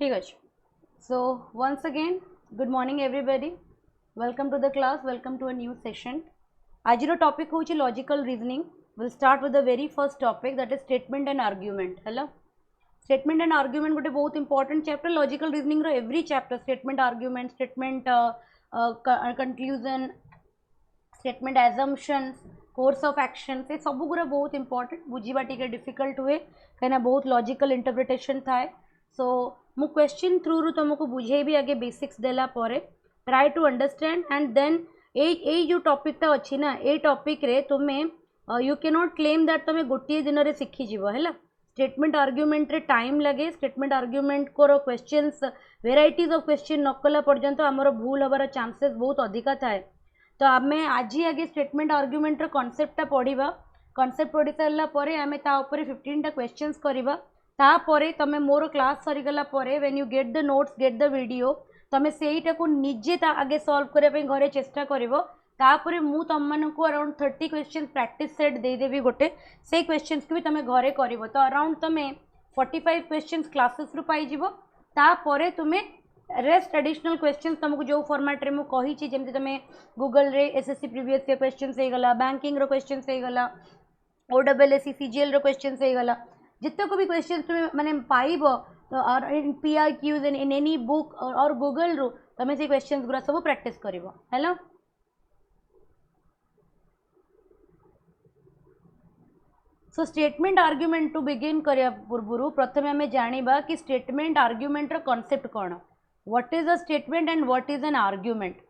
ठीक अच्छे। So once again good morning everybody, welcome to the class, welcome to a new session. आज topic हूँ logical reasoning. Will start with the very first topic, that is statement and argument. है statement and argument गोटे बहुत important chapter logical reasoning रो। Every chapter statement argument, statement conclusion, statement assumptions, course of action, से सब गुरा बहुत important. बुझा T difficult हुए कहीं बहुत लॉजिकल इंटरप्रिटेशन थाए। सो मु क्वेश्चन थ्रू रू तुमको बुझेबी आगे बेसिक्स देला परे, try to understand and then ए जो टॉपिकटा अच्छी ना ए टॉपिक रे तुम्हें you can not claim that तुम्हें गोटे दिन में शिखीज है। स्टेटमेंट आर्ग्यूमेंट रे टाइम लगे। स्टेटमेंट आर्ग्यूमेंट को क्वेश्चंस वेराइटीज ऑफ क्वेश्चन न कला पर्यंत आमर भूल हबार चांसेस बहुत अधिका थाए। तो आम आज आगे स्टेटमेंट आर्ग्यूमेंट कॉन्सेप्टा पढ़ा। कॉन्सेप्ट पढ़ी सारा पर आम तापर 15टा क्वेश्चंस करवा। तापर तुम मोर क्लास सरीगला when you get the notes, get the video, तुम सेटा को निजे आगे सॉल्व करने घरे चेष्टा करिवो। तापर मु तुमको अराउंड 30 क्वेश्चन प्रैक्टिस सेट देदेवी गोटे, से क्वेश्चंस को भी तुम घरे कर। तो अराउंड तुम 45 क्वेश्चंस क्लासेस रु पाइज। तापर तुम्हें रेस्ट एडिशनल क्वेश्चन तुमको जो फॉर्मेट रे मुझे कही, जमी तुम गूगल रे एसएससी प्रीवियस ईयर क्वेश्चंस हो गला, बैंकिंग रो क्वेश्चंस हो गला, ओडब्ल्यूएससी सीजीएल रो क्वेश्चंस हो गला, जितक भी क्वेश्चन तुम माने पाइब और in PYQs in any book और गूगल रु तुम से क्वेश्चंस गुरा सब प्रैक्टिस करिवो। Hello so statement argument to begin करिया पूर्व प्रथम आम जानिबा कि स्टेटमेंट आर्ग्यूमेंट रो कांसेप्ट कौन, what is a statement and what is an argument.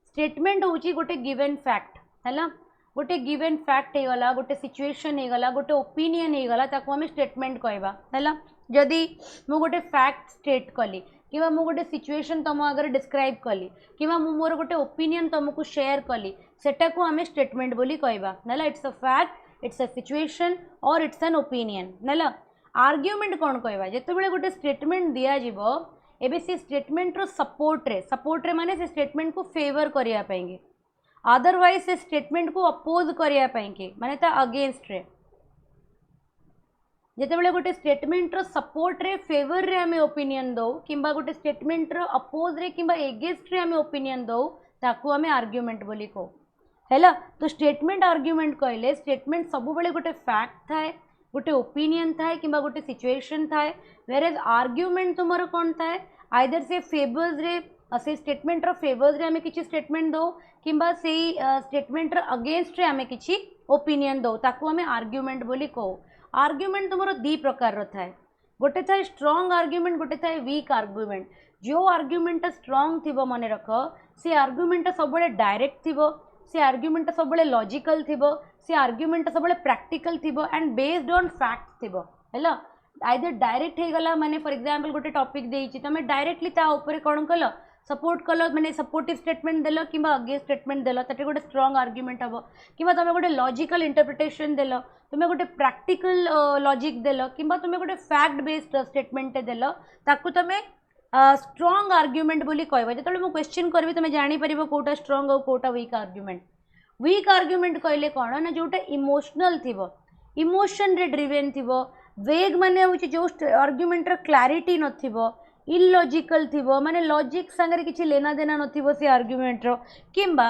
Statement होची गोटे गिवन फैक्ट है, गोटे गिवन फैक्ट हो गला, गोटे सिचुएशन हो गला, गोटे ओपिनियन हो गला, ताको हमें स्टेटमेंट कहबा है। जदि मु गोटे फैक्ट स्टेट कली कि मु गोटे सिचुएशन तुम आगे डिस्क्राइब कली कि मोर गोटे ओपिनियन तुमको शेयर कली, सेटा को हमें स्टेटमेंट बोली कहबा ना। It's a fact, it's a situation और इट्स एन ओपिनियन ना। आर्ग्यूमेंट कौन कहबा, जेतेबेले गोटे स्टेटमेंट दिया जिवो एबे से स्टेटमेंट रो सपोर्ट रे माने से स्टेटमेंट को फेवर करिया पाएंगे, अदरवाइज से स्टेटमेंट को अपोज करिया पाएंगे माने ता अगेंस्ट रे। जेतेबेले गोटे स्टेटमेंट रो सपोर्ट रे फेवर रे हमें ओपिनियन दो किंबा गोटे स्टेटमेंट रो अपोज रे किंबा एगेंस्ट रे हमें ओपिनियन दो, ताकू हमें आर्ग्यूमेंट बोली कहो हैला। तो स्टेटमेंट आर्ग्यूमेंट कहले स्टेटमेंट सब बेले गोटे फैक्ट थाए, गोटे ओपिनियन थाए किंबा गोटे सिचुएशन थाए, वेयर आर्ग्यूमेंट तुमर कौन थाए आइदर से फेवर्स रे से स्टेटमेंट रो फेवर्स रे हमें किसी स्टेटमेंट दो किंबा से स्टेटमेंट रो अगेंस्ट रे हमें किसी ओपिनियन दो, ताकू हमें आर्ग्यूमेंट बोली कहो। आर्ग्यूमेंट तुमर दी प्रकार रो थाए, गोटे थाए स्ट्रॉन्ग आर्ग्यूमेंट, गोटे थाए वीक आर्ग्यूमेंट। जो आर्ग्यूमेंट स्ट्रॉन्ग थिबो मने रख, से आर्ग्यूमेंट सब डायरेक्ट थिबो, से आर्ग्यूमेंट सब लॉजिकल थिबो, से आर्ग्यूमेंट सब प्रैक्टिकल थिबो एंड बेस्ड ऑन फैक्ट थिबो हैला। आइदर डायरेक्ट हो गला माने फॉर एग्जांपल गोटे टॉपिक देइछि तुम डायरेक्टली ता ऊपर कौन कल सपोर्ट कल माने सपोर्टिव स्टेटमेंट देल कि अगेंस्ट स्टेटमेंट देल, ताटे गोटे स्ट्रॉन्ग आर्ग्यूमेंट हम कि तुम गोटे लॉजिकल इंटरप्रिटेशन देल, तुम गोटे प्रैक्टिकल लॉजिक देल कि तुम गोटे फैक्ट बेस्ड स्टेटमेंट देल, ताकू तुम स्ट्रॉन्ग आर्ग्यूमेंट बोली कहबा। जेतबेले मु क्वेश्चन करबी तुम जानि परिबो कोटा स्ट्रॉन्ग और कोटा वीक आर्ग्यूमेंट। वीक आर्ग्यूमेंट कहले कौन ना जोटा इमोशनल थिबो, इमोशन रे ड्रिवेन थिबो। वेग माने होची जो आर्ग्यूमेंट रो क्लैरिटी नथिबो, इलॉजिकल थिबो माने लॉजिक संगे किछि लेना देना नथिबो से आर्ग्यूमेंट रो, किंबा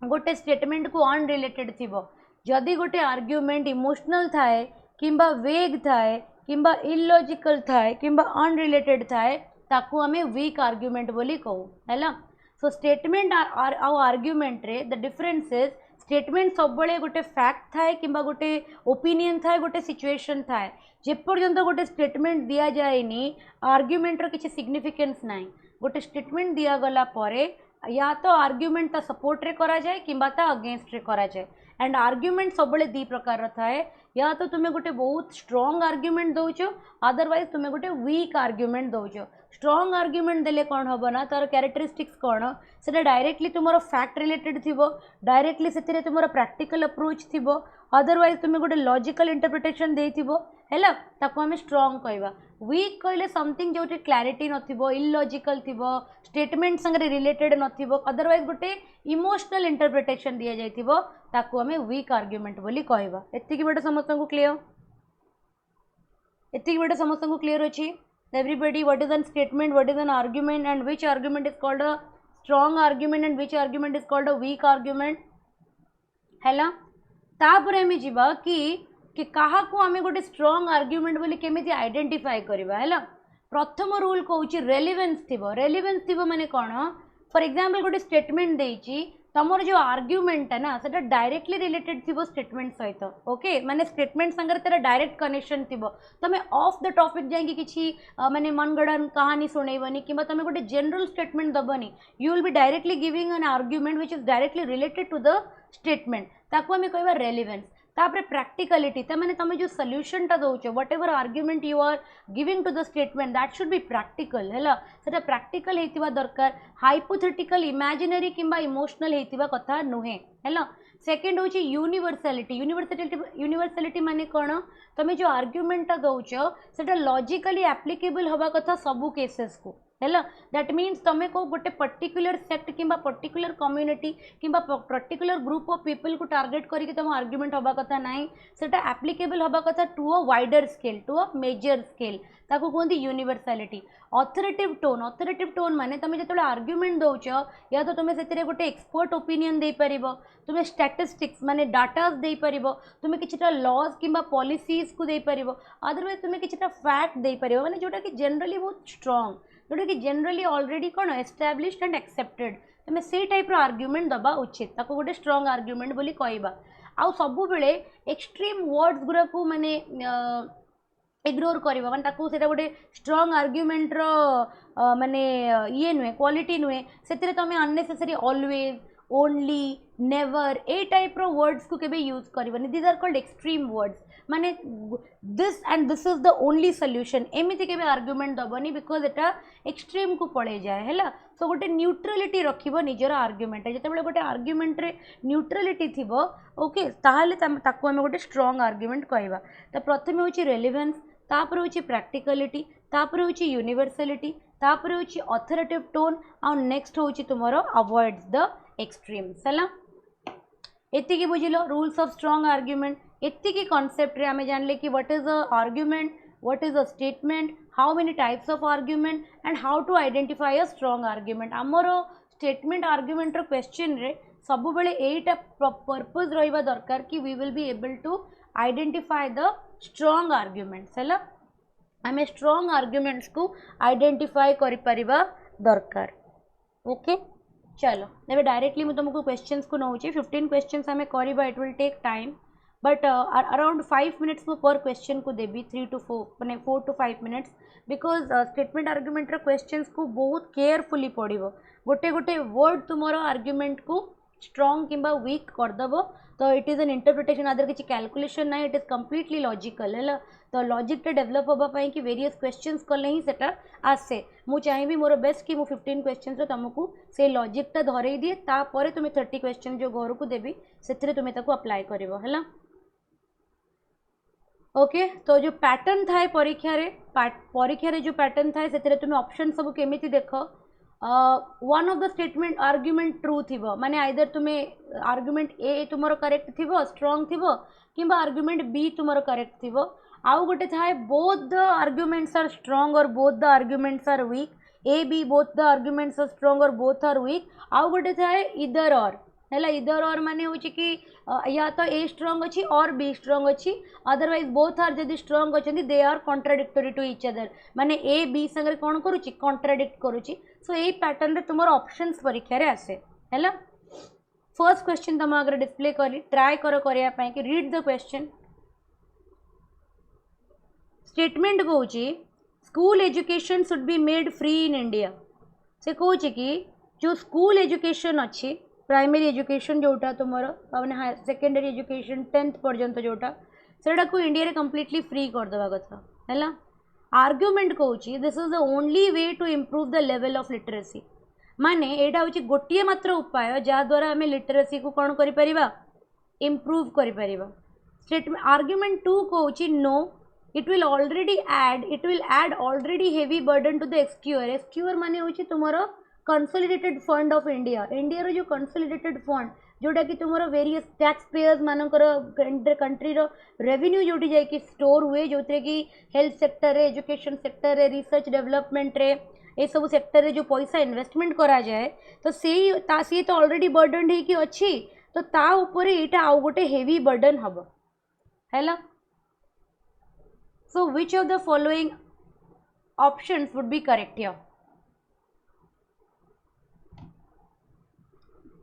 गोटे स्टेटमेंट को अनरिलेटेड थिबो। जदि गोटे आर्ग्यूमेंट इमोशनल थाए किंबा वेग थाए किंबा इलॉजिकल थाए किंबा अनरिलेटेड थाए, ताकू हमें वीक आर्ग्यूमेंट बोली कहू हैला। सो स्टेटमेंट आउ आर्ग्यूमेंट रे द डिफरेंस इज स्टेटमेंट सब बड़े गोटे फैक्ट थाए किंबा गोटे ओपिनियन थाए, गोटे सिचुएशन थाए। जेपर्यंत गोटे स्टेटमेंट दिया जाएनी आर्ग्यूमेंट रो किछि सिग्निफिकेंस नाही। गोटे स्टेटमेंट दिया गला परे या तो आर्ग्यूमेंट ता सपोर्ट रे करा जाए किंबा ता अगेंस्ट रे करा जाए। एंड आर्ग्यूमेंट सब बड़े दी प्रकार थाए, या तो तुम्हें गोटे बहुत स्ट्रॉन्ग आर्ग्यूमेंट दौचो, अदरवाइज तुम्हें गोटे वीक आर्ग्यूमेंट दौचो। स्ट्रॉन्ग आर्ग्यूमेंट देले कौन हम ना तार कैरेक्टरिस्टिक्स कौन से डायरेक्टली तुम फैक्ट रिलेटेड थिबो, डायरेक्टली से तुम प्रैक्टिकल अप्रोच थिबो, अदरवाइज तुम्हें गोटे लॉजिकल इंटरप्रिटेशन देथिबो हैला, ताको हमें स्ट्रॉन्ग कहबा। वीक कहले समथिंग जो क्लैरिटी नथिबो, इलॉजिकल थिबो, स्टेटमेंट संगे रिलेटेड नथिबो, अदरवाइज गोटे इमोशनल इंटरप्रिटेशन दिया जाइथिबो, ताको हमें वीक आर्ग्यूमेंट बोली कहबा। एतिकी बेटा समस्त को क्लियर, एतिकी बेटा समस्त को क्लियर अछि। everybody, what is an statement, what is an argument, and which argument is called a strong argument and which argument is called a weak argument हैला तापर आम जा कि क्या आम गोटे स्ट्रंग आर्ग्युमेंट बोली केमी आइडेंटिफाई करवा है प्रथम रूल कौच रेलिवेन्स थी माने कौन फॉर एग्जांपल गोटे स्टेटमेंट देची तुमर जो आर्ग्युमेंट है ना सेटा डायरेक्टली रिलेटेड थी स्टेटमेंट सहित ओके माने स्टेटमेंट संगे तेरा डायरेक्ट कनेक्शन थी तुम ऑफ द टॉपिक जाइए किसी माने मनगढ़ा कहानी शुणेबनी कि तुम गोटे जनरल स्टेटमेंट दबनी you will be directly giving an argument which is directly related to the statement ताको आम कहवा रेलिवेन्स तापर प्रैक्टिकलिटी तमें तुम जो सॉल्यूशन टा दौच whatever argument you are giving to the statement that should be practical है सेटा प्रैक्टिकल होइतिबा दरकार हाइपोथेटिकल इमेजिनरी किंबा इमोशनल होइतिबा कथा नुहे है सेकेंड हूँ यूनिवर्सालिटी माने कौन तुम जो आर्ग्युमेंट दौच सेटा लॉजिकली एप्लिकेबल हवा कथा सबू केसेस को है दैट मीन्स तुम्हें को गोटे पर्टिकुलर सेक्ट कि पर्टिकुलर कम्युनिटी कि पर्टिकुलर ग्रुप ऑफ पीपल को टार्गेट करके तुम आर्ग्युमेंट हवा कथा नहीं सेटा एप्लिकेबल हवा कथा to a wider scale to a major scale ताको कहते यूनिवर्सालिटी ऑथोरेटिव टोन माने तुम जो आर्ग्युमेंट दौच या तो तुम से गोटे एक्सपर्ट ओपिनियन दे पार तुम स्टैटिस्टिक्स माने डाटास दे पार तुम किछटा लॉज कि पॉलिसीज को दे पार अदरवाइज तुम किछटा फैक्ट दे पार माने जोटा कि जनरली बहुत स्ट्रॉन्ग जोटा कि जनरली ऑलरेडी कौन एस्टाब्लिश्ड एंड एक्सेप्टेड तुम से टाइप आर्ग्युमेंट दबा उचित ताको गोटे स्ट्रॉन्ग आर्ग्युमेंट बोली कहवा आउ सब बेले एक्सट्रीम वर्ड्स गुरा को माने इग्नोर करवा माने ताको सेटा गोटे स्ट्रॉन्ग आर्ग्युमेंट रो माने ये नुहे क्वालिटी नुहे से तुम अननेसेसरी ऑलवेज ओनली नेवर ए टाइप रो वर्ड्स को केबे यूज करबनी these are called extreme words माने this and this is the only solution एमिति केबे आर्ग्युमेंट दबनी बिकॉज एटा एक्सट्रीम को पड़े जाए है सो गोटे न्यूट्रलिटी रखिबो निजर आर्ग्युमेंट जेतेबेले गोटे आर्ग्युमेंट रे न्यूट्रलिटी थिबो ओके ताहाले ताको हम गोटे स्ट्रॉन्ग आर्ग्युमेंट कहवा तो प्रथम होची रेलिवेन्स तापर होची प्रैक्टिकलिटी तापर होची यूनिवर्सालिटी तापर होची ऑथोरेटिव टोन आ नेक्स्ट होची तुमरो अवॉइड्स द एक्सट्रीम्स है एति की बुझिलो रूल्स ऑफ स्ट्रॉन्ग आर्ग्युमेंट एति की कॉन्सेप्ट रे आमे जानले कि what is a argument what is a statement how many types of argument and how to identify a strong argument आमर स्टेटमेंट आर्ग्युमेंट रो क्वेश्चन रे सब बेले एटा पर्पस रहिबा दरकार कि we will be able to identify the strong arguments है आम स्ट्रॉन्ग आर्ग्युमेंट्स को आइडेंटिफाई करि परिबा दरकार ओके चलो एबे डायरेक्टली मैं तुमको क्वेश्चंस को नौचे 15 क्वेश्चंस हमें करबा it will take time but around 5 minutes में पर क्वेश्चन को देबी 3 to 4 माने 4 to 5 minutes because statement argument रो क्वेश्चंस को बहुत केयरफुली पढ़िबो गोटे गोटे वर्ड तुमरो आर्ग्युमेंट को स्ट्रॉन्ग किंबा वीक करदेव तो इट इज एन इंटरप्रिटेशन आदर किसी कैलकुलेशन ना इट इज कम्प्लीटली लॉजिकल है तो लॉजिक डेवलप होगापाई कि वेरियस क्वेश्चंस कले ही सेटा आसे मु चाहिए मोर बेस्ट कि मु 15 क्वेश्चंस तुमको से लॉजिकटा धरई दिए तापर तुम्हें 30 क्वेश्चन जो घर को देवी से तुम्हें ताको अप्लाई कर ओके तो जो पैटर्न थाए परीक्षा रे जो पैटर्न थाए से तुम्हें ऑप्शन सब केमी देख one of the statement argument true थी माने आइदर तुम्हें आर्ग्युमेंट ए तुम करेक्ट थी स्ट्रॉन्ग थी कि आर्ग्युमेंट बी तुम करेक्ट थी आउ गोटे थाए both the arguments are strong or both the arguments are weak ए बी both the arguments are strong or both are weak आउ गोटे थाए इधर और है इधर और माने हो कि या तो ए स्ट्रॉन्ग अच्छी और बी स्ट्रॉन्ग अच्छी अदरवाइज बोथ आर जदि स्ट्रॉन्ग अच्छे they are contradictory to each other माने ए बी संगे कौन करुच्ची कॉन्ट्राडिक्ट करुच्ची सो यही पैटर्न रे तुम ऑप्शंस परीक्षा रे आसे है फर्स्ट क्वेश्चन तुम अगर डिस्प्ले करी ट्राई करने कि रीड द क्वेश्चन स्टेटमेंट कौच school education should be made free in India से कौच कि जो स्कूल एजुकेशन अच्छी प्राइमरी एजुकेशन जोटा तुम मैंने सेकेंडरी एजुकेशन 10th पर्यंत जोटा सेटा को इंडिया रे कम्प्लीटली फ्री करदेवा कथा है आर्ग्युमेंट कौच this is the only way to improve the level of literacy माने एटा हूँ गोटे मात्र उपाय जहाद्वारा आम लिटरेसी को कौन कर इम्प्रूव कर स्टेटमेंट आर्ग्युमेंट 2 कौच no it will add already heavy burden to the exchequer माने हूँ तुम consolidated fund of India India रो जो कंसोलिडेटेड फंड जोटा कि तुम वेरियस टैक्स पेयर्स मानकर कंट्री रेवेन्यू जोटी जाकि स्टोर हुए जो कि health sector education sector research development रे ये सब सेक्टर रे जो पैसा इन्वेस्टमेंट करा जाए तो सी तो ऑलरेडी बर्डन है कि अच्छी तो ता ऊपर यहाँ आउ गोटे हेवी बर्डन हम है। So which of the following options would be correct here?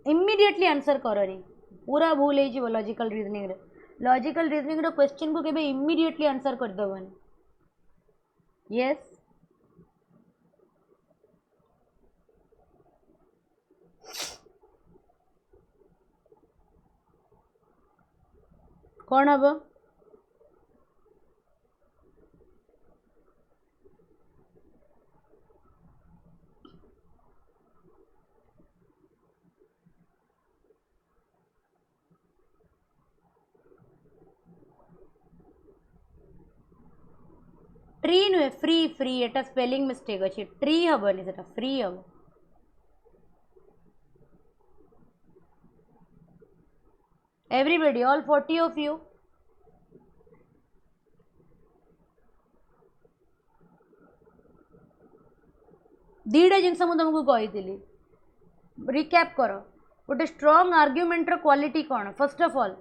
Immediately answer करनी पूरा भूल हो लॉजिकल रीजनिंग रे लॉजिकल रीजनिंग रो क्वेश्चन को केबे इमिडिएटली आंसर कर दबन। यस कौन हम? ट्री नुहे फ्री फ्री एटा स्पेलिंग मिस्टेक अच्छी ट्री हेनी से फ्री हम। एवरीबडी ऑल 40 ऑफ यू दीटा जिनस तुमको कही रिकैप कर गोटे स्ट्रॉन्ग आर्ग्युमेंटर क्वालिटी कौन? फर्स्ट ऑफ ऑल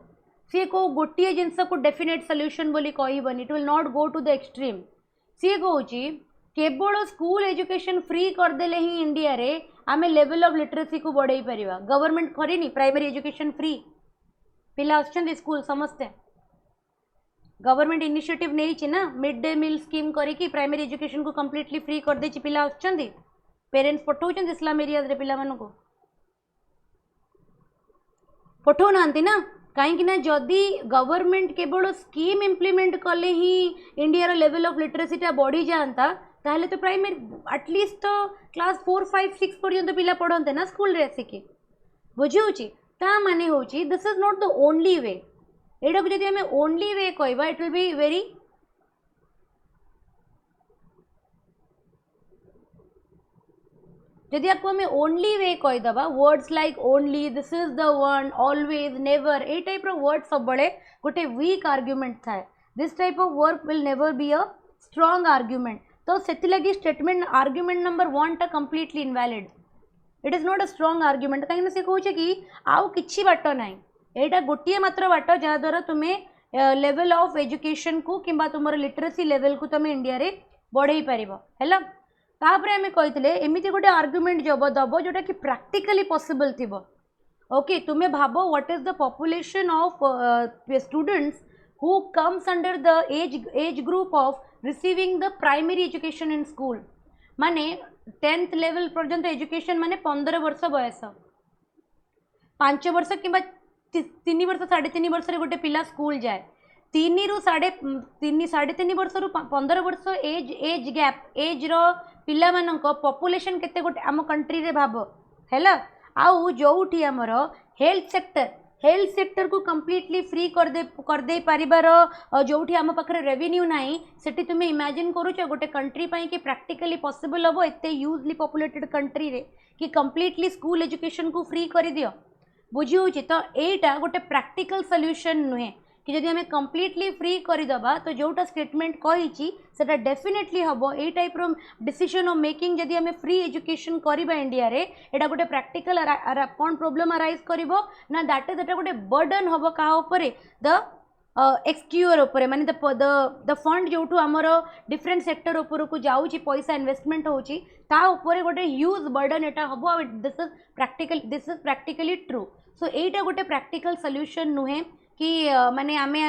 सी को गोटे जिनस को डेफिनेट सॉल्यूशन बोली कहबन it will not go to the extreme. C कौच केवल स्कूल एजुकेशन फ्री करदेले ही इंडिया रे आमे लेवल ऑफ लिटरेसी को बढ़ाई परिबा। गवर्नमेंट करिनी प्राइमरी एजुकेशन फ्री पिला आछन स्कूल समस्ते गवर्नमेंट इनिशिएटिव नहीं ना मिड डे मील स्कीम करी प्राइमरी एजुकेशन को कंप्लीटली फ्री कर दे पिला आछन पेरेंट्स पठाउछन इस्लाम एरिया रे पिला मानको पठाउ नांती ना कहीं ना जदि गवर्नमेंट केवल स्कीम इम्प्लीमेंट कले ही इंडिया लेवल ऑफ लिटरेसीटा बढ़ी जाता ताहले तो प्राइमरी एटलिस्ट तो क्लास 4, 5, 6 पर्यंत पिला पढ़ते ना स्कूल रे आसिक बुझी ता माने होची this is not the only वे। एटा को जदि हमें ओनली वे कहबा इट विल बी वेरी जदि आपको हमें ओनली वे कहीदबा words like only this is the one always never ए टाइप वर्ड सब बड़े गोटे वीक आर्ग्युमेंट थाए this type of work will never be a strong argument. तो से लगी स्टेटमेंट आर्ग्युमेंट नंबर 1 टा completely invalid it is not a strong argument कहीं से कहे कि आउ किछि बाट ना यहाँ गोटे मात्र बाट जहाद्वारा तुम्हें लेवल ऑफ एजुकेशन को किंबा तुम लिटरेसी लेवल को तुम इंडिया रे बढ़ई पार है। तापर आम कही एमती गोटे आर्ग्युमेंट जब दब जोटा कि प्रैक्टिकली पॉसिबल थी ओके तुम्हें भाव what is the population of students who comes under the age group of receiving the primary education in school माने 10th लेवल पर्यंत एजुकेशन माने 15 वर्ष बयस 5 वर्ष कि 3 वर्ष 3.5 वर्ष गोटे पिला स्कूल जाए 3 ରୁ 3.5 वर्ष रु 15 वर्ष एज गैप एज रो पिला मानक पॉपुलेशन केते गोटे आम कंट्री रे भाव हैला आउ जोठी आमर हेल्थ सेक्टर को कंप्लीटली फ्री कर दे परिबार जोठी आम पाखरे रेवेन्यू नाही सेठी तुमे इमेजिन करूछ गोटे कंट्री पई कि प्रैक्टिकली पॉसिबल हबो एते ह्यूजली पॉपुलेटेड कंट्री रे कि कंप्लीटली स्कूल एजुकेशन को फ्री कर दियो बुझी होची। तो एटा गोटे प्रैक्टिकल सॉल्यूशन नुहे कि जदि हमें कंप्लीटली फ्री करदबा तो जोटा स्टेटमेंट कही सेटा डेफिनेटली हम ए टाइप रो डिसीजन ऑफ मेकिंग जदि हमें फ्री एजुकेशन करबा इंडिया रे एटा गोटे प्रैक्टिकल कौन प्रॉब्लम अराइज करिवो ना दैट इज एटा गोटे बर्डन हम कहा उपरे द एक्सक्यूअर उपरे माने द फंड जोठू आमर डिफरेंट सेक्टर उपर को जाऊँगी पैसा इन्वेस्टमेंट होची ता उपरे गोटे ह्यूज बर्डन एटा हम दिस इज प्रैक्टिकली ट्रू। सो एटा गोटे प्रैक्टिकल सॉल्यूशन नुहे कि माने आमे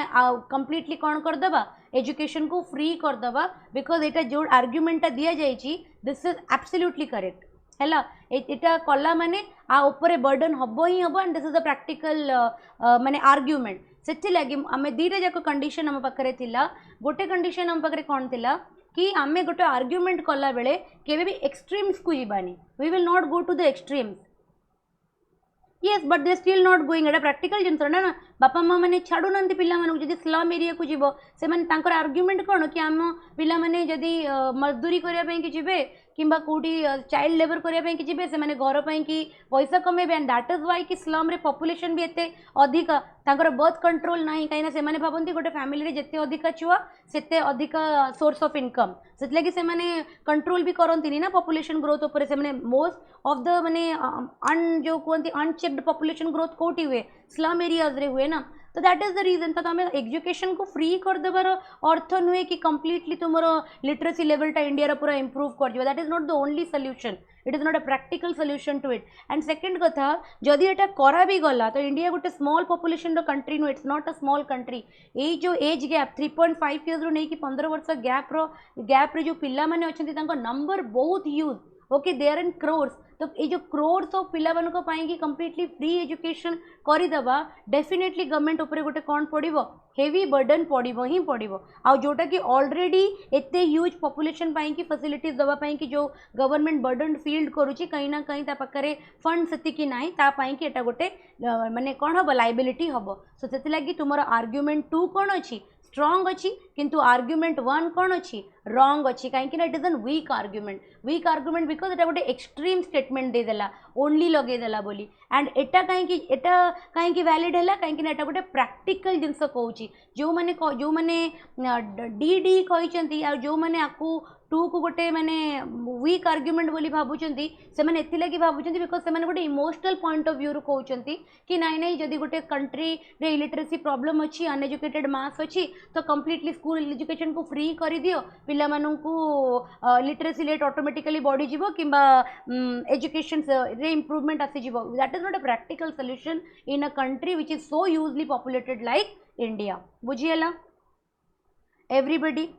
कंप्लीटली कौन करदबा एजुकेशन को फ्री करदबा बिकॉज एटा जो आर्ग्युमेंटा दिया जाइए दिस इज एब्सोल्युटली करेक्ट हैला एटा कला माने आ ऊपर बर्डन हबो ही हबो and this is the practical माने आर्ग्युमेंट से लगी आम दीटा जाक कंडीशन आम पाखे थिला गोटे कंडीशन आम पाखे कौन थिला कि आम गोटे आर्ग्युमेंट कला बेले केबे भी एक्सट्रीम्स को जीवानी we will not go to the extremes yes but they still not going एटा प्रैक्टिकल जिनस ना बापा माँ मैंने छाड़ू ना पिला जब स्लम एरिया को जीव से आर्ग्युमेंट कौन कि आम पिला जदि मजदूरी करने जी किंबा कोठी चाइल्ड लेबर करने की जीवे से माने घर कि पैसा कमेबे एंड दैट इज वाई कि स्लम रे पॉपुलेशन भी एते अधिक तांकर बर्थ कंट्रोल नहीं कहीं से माने भाबंती गोटे फैमिली रे जेते अधिक छुआ सेते अधिक सोर्स ऑफ इनकम से लगी से माने कंट्रोल भी करंती ना पॉपुलेशन ग्रोथ ऊपर से माने मोस्ट ऑफ द माने अन जो कहते अनचेक्ड पॉपुलेशन ग्रोथ कोठी हुए स्लम एरियाज रे हुए ना तो दैट इज द रीजन तो आम एजुकेशन को फ्री करदेवार अर्थ नुहे कि कम्प्लीटली तुम लिटरेसी लेवलटा इंडिया पूरा इम्प्रूव कर that is not the only solution it is not a practical solution to it and second कथा जदि एटा करा भी गला तो इंडिया गोटे स्मॉल पॉपुलेशन कंट्री नु it's not a small country ये जो एज गैप 3.5 इयर्स रू नहीं कि 15 वर्ष गैप रे जो पिला माने अछंती तांको नंबर बहुत huge okay they are in crores तो ये जो क्रोर्स ऑफ पिला मानक पाई कंप्लीटली फ्री एजुकेशन करदेवा डेफिनेटली गवर्नमेंट उपरे गोटे कौन पड़ो हेवी बर्डन पड़ो ही पड़ो आ जोटा कि ऑलरेडी एते ह्यूज पॉपुलेशन पाई कि फैसिलिटीज दवा पाई कि जो गवर्नमेंट बर्डन फील्ड करुच्ची कहीं ना कहीं ता पाखरे फंड सेतिकी नाही ता पाई कि एटा गोटे माने कौन हम लाइबिलिटी हम सो से लगी तुम आर्ग्युमेंट 2 कौन अच्छी स्ट्रॉन्ग अच्छी किंतु आर्ग्युमेंट 1 कौन अच्छी रॉन्ग अच्छी कहीं it is an weak argument because एटा गोटे एक्सट्रीम स्टेटमेंट देदेला ओनली लगेदेला बोली एंड एटा कहीं वैलिड है कहीं एटा गोटे प्रैक्टिकल जिनस कहूँ जो मैंने डी डी कहते जो मैंने आपको टू को गोटे माने वीक आर्ग्युमेंट बोली भावुंट से मैंने एथिलागी भावुंट बिकज से गोटे इमोशनल पॉइंट ऑफ व्यू रू कहते कि नाई नाई जदि गोटे कंट्री रे इलिटरेसी प्रॉब्लम अच्छी अनएजुकेटेड मास अच्छी तो कंप्लीटली स्कूल एजुकेशन को फ्री कर दियो पिला माननकु लिटरेसी रेट ऑटोमेटिकली बढ़ी जीवो किंबा एजुकेशन रे इम्प्रूवमेंट आसी जीवो that is not a practical solution in a country which is so hugely populated like India बुझीला एवरीबॉडी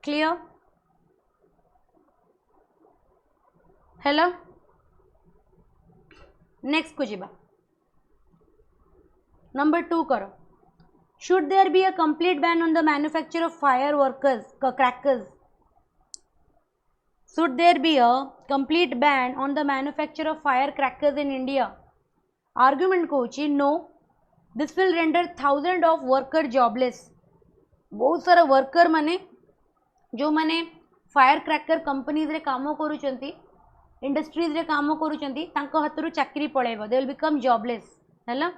क्लियर हेलो नेक्स्ट को जीवा नंबर 2 करो should there be a complete ban on the manufacture of fire workers crackers should there be a complete ban on the manufacture of firecrackers in India argument कहूँ no this will render thousand of worker jobless बहुत सारा worker माने जो माने fire cracker companies रे काम करूचंती industries रे काम करूचंती तांको हातरू चाकरी पळेबो दे विल बिकम जॉबलेस हैला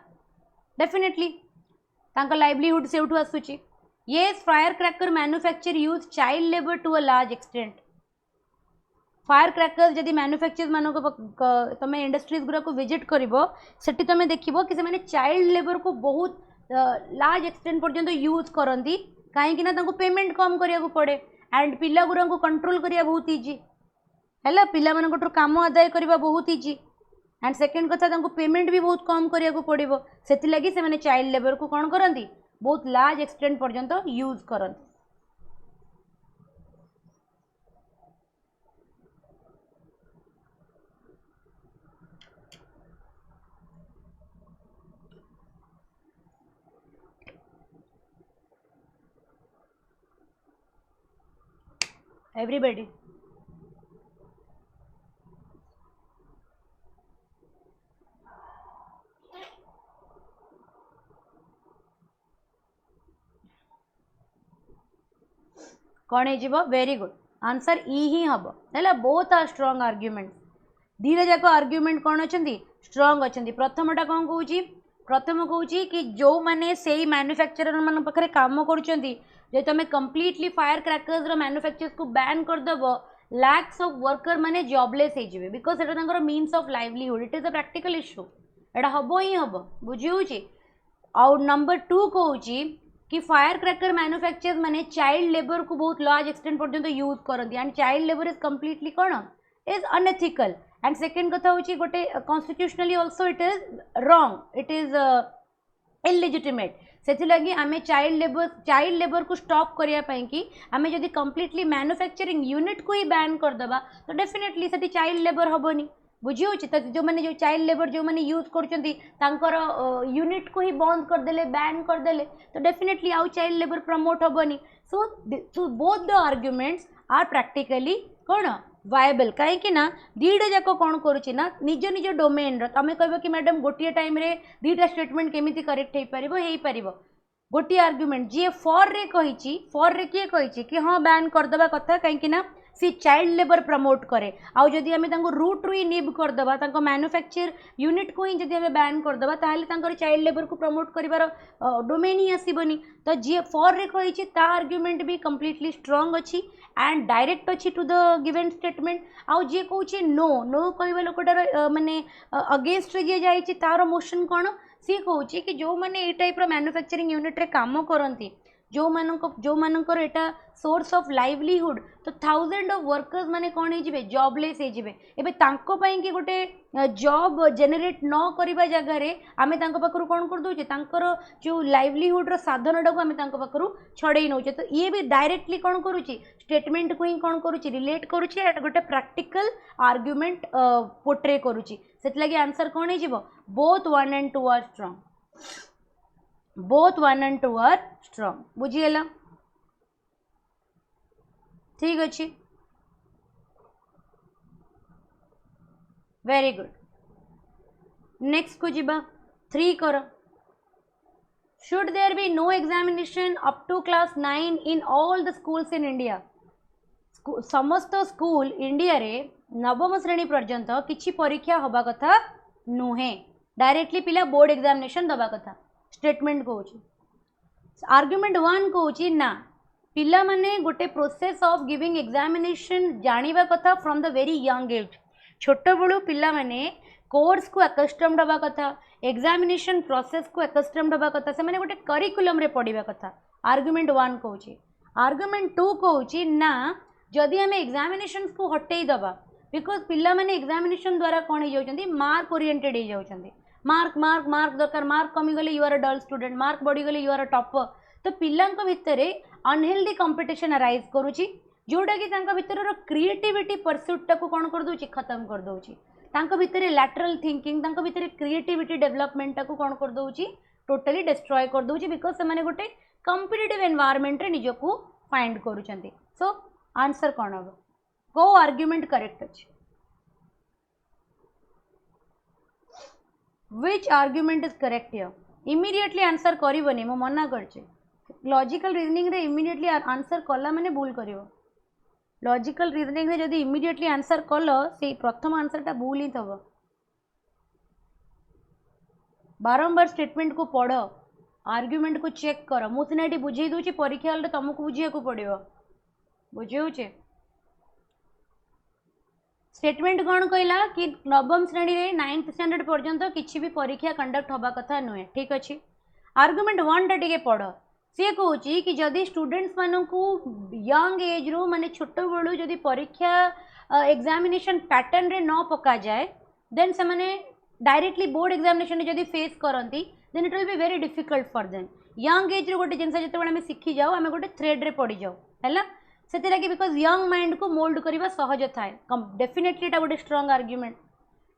डेफिनेटली तांको लाइवलीहुड से उठू आसुची yes fire cracker manufacture use child labour to a large extent fire crackers जदि मैन्युफैक्चर मानक तमे इंडस्ट्रीज गुरा को विजिट करिवो सेठी तमे देखिबो कि से माने चाइल्ड लेबर को बहुत लार्ज एक्सटेंट पर्यंत यूज करंती काहे कि ना तांको पेमेंट कम करिया को पड़े एंड पिला गुरा को कंट्रोल करिया बहुत इजी है पिला मानक काम आदाय करवा बहुत इजी एंड सेकेंड कथा तांको पेमेंट भी बहुत कम करिया को पड़िबो सेति लगी से माने चाइल्ड लेबर को कौन करंती बहुत लार्ज एक्सटेंट पर्यंत यूज करंती एवरीबॉडी कौन है वेरी गुड आंसर ई ही हम है बहुत आर स्ट्रॉन्ग आर्ग्युमेंट धीरे जाक आर्ग्युमेंट कौन अच्छा स्ट्रॉन्ग अच्छा प्रथमटा कौन कहूँ प्रथम कहूँ कि जो मैंने से मैन्युफैक्चरर मान पाखे काम कर तुम कंप्लीटली फायर क्रैकर्स मैन्युफैक्चर को बैन करदेव लैक्स ऑफ वर्कर माने जॉबलेस हो because Etah means of livelihood it is a practical issue एटा हम ही हम बुझी आउ नंबर 2 कहूँ कि फायर क्रैकर मैन्युफैक्चर माने चाइल्ड लेबर को बहुत लार्ज एक्सटेंट पर्यंत यूज करती and child labour is completely कौन इज अनएथिकल एंड सेकेंड कथा हूँ गोटे constitutionally also it is wrong it is illegitimate से लगी आम चाइल्ड लेबर को स्टॉप करने कि आम जब कंप्लीटली मैन्युफैक्चरिंग यूनिट को ही बैन करदे तो डेफिनेटली से चाइल्ड लेबर हेनी बुझी तो जो मैंने जो चाइल्ड लेबर जो मैंने यूज कर यूनिट को ही बंद करदे बैन करदे तो डेफिनेटली आउ चाइल्ड लेबर प्रमोट हेनी so both the arguments are practically कौन वायबल कहीं ना दीटा जाक कौन करुच्ची ना निज निज डोमेन तुम कह कि मैडम गोटे टाइम रे दीटा स्टेटमेंट केमी करेक्ट हो पार गोटे आर्ग्युमेंट जी फॉर रे कही फॉर रे किए कही कि हाँ बैन करदे कथा कहीं ना सी चाइल्ड लेबर प्रमोट करे आउ जदि आम रूट रु निब करदे मैन्युफैक्चर यूनिट को ही जदि आम बैन करदे ताहले चाइल्ड लेबर को प्रमोट कर डोमेन ही आसबनी तो जी फॉर रे कही आर्ग्युमेंट भी कम्प्लीटली स्ट्रंग अच्छी एंड डायरेक्ट अच्छी टू द गिवन स्टेटमेंट आउ जी कहे नो नो कह लोकटार माने अगेंस्ट जी जाइए तार मोशन कौन सी कौच कि जो मैंने ये टाइप मैन्युफैक्चरिंग यूनिट रे काम करती जो मानकर एटा सोर्स ऑफ लाइवलीहुड तो थाउजेंड ऑफ वर्कर्स माने कौन हो जॉबलेस हो कि गोटे जॉब जेनेरेट न करवा जगार आम कौन कर दौचे जो लाइवलीहुड साधन टाक आम पाखु छड़े नौचे तो ये भी डायरेक्टली कौन करुच्ची स्टेटमेंट को ही कौन करुच्ची रिलेट करुच्ची गोटे प्रैक्टिकल आर्ग्युमेंट पोर्ट्रे करुच्ची से लगी आंसर कौन हो both 1 and 2 are strong both 1 and 2 are strong बुझीगला ठीक अच्छे वेरी गुड नेक्स्ट को जीबा 3 कर should there be no examination up to class 9 in all the schools in India समस्त स्कूल इंडिया रे नवम श्रेणी पर्यंत किछि परीक्षा हवा कथा नुहे डायरेक्टली पिला बोर्ड एग्जामिनेशन दबा कथा स्टेटमेंट कहूँ आर्ग्युमेंट 1 कहूँ ना पिला माने गोटे प्रोसेस ऑफ गिविंग एग्जामिनेशन जानिबा कथा from the very young age छोट बड़ू पिला माने कोर्स को अकस्टम्ड हवा कथा एग्जामिनेशन प्रोसेस को अकस्टम्ड हवा कथा से माने गोटे करिकुलम रे पढ़िबा कथा आर्ग्युमेंट 1 कहूँ आर्ग्युमेंट 2 कहूँ ना जदि आम एग्जामिनेशन को हटई दबा बिकॉज पिला माने एग्जामिनेशन द्वारा कौन हो जाउछंती मार्क ओरिएंटेड हो जाउछंती मार्क मार्क मार्क दरकार मार्क कमीगले you are a dull student mark बढ़ीगले यू आर अ टॉपर तो पिला भितर अनहेल्दी कंपटीशन अराइज करुच्ची जोटा कि भितर क्रिएटिविटी परस्यूट टाक कौन कर दूची खत्म कर दूची भितर लैटरल थिंकिंग भितर क्रिएटिविटी डेवलपमेंट टाक कौन कर दूची टोटली डिस्ट्रॉय कर दूची बिकॉज से गोटे कॉम्पिटिटिव एनवायरनमेंट रे निजको फाइंड करुचंती सो आंसर कौन हम को आर्ग्युमेंट करेक्ट अच्छे which argument is correct here immediately answer करबनी मो मना करछे लॉजिकल रीजनिंग रे इमीडिएटली आंसर कला माने भूल करिवो लॉजिकल रीजनिंग रे जदी इमीडिएटली आंसर कल से प्रथम आंसरटा भूल ही थब बारंबार स्टेटमेंट को पढ़ आर्ग्युमेंट को चेक कर मु सिना एटी बुझेई दूची परीक्षा हल तुमको बुझिया को पड़िवो बुझेउचे स्टेटमेंट कौन कहला कि नवम श्रेणी रे 9th स्टैंडर्ड पर्यंत किसी भी परीक्षा कंडक्ट हवा कथा नुहे ठीक अच्छे आर्ग्युमेंट 1 टा टिके पढ़ सी कहूँ कि जदि स्टूडेंट्स मानू यंग एज रू माने छोट बड़ू जदि परीक्षा एग्जामिनेशन पैटर्न रे न पका जाए देन से माने डायरेक्टली बोर्ड एग्जामिनेशन जदि फेस करती then it will be very difficult for them young age रू गोटे जिनस जो आम शिखी जाऊ आम गोटे थ्रेड रे पड़ी जाऊ है से बिकज यंग माइंड को मोल्ड करवा सहज थाए डेफिनेटली इटा गोटे strong argument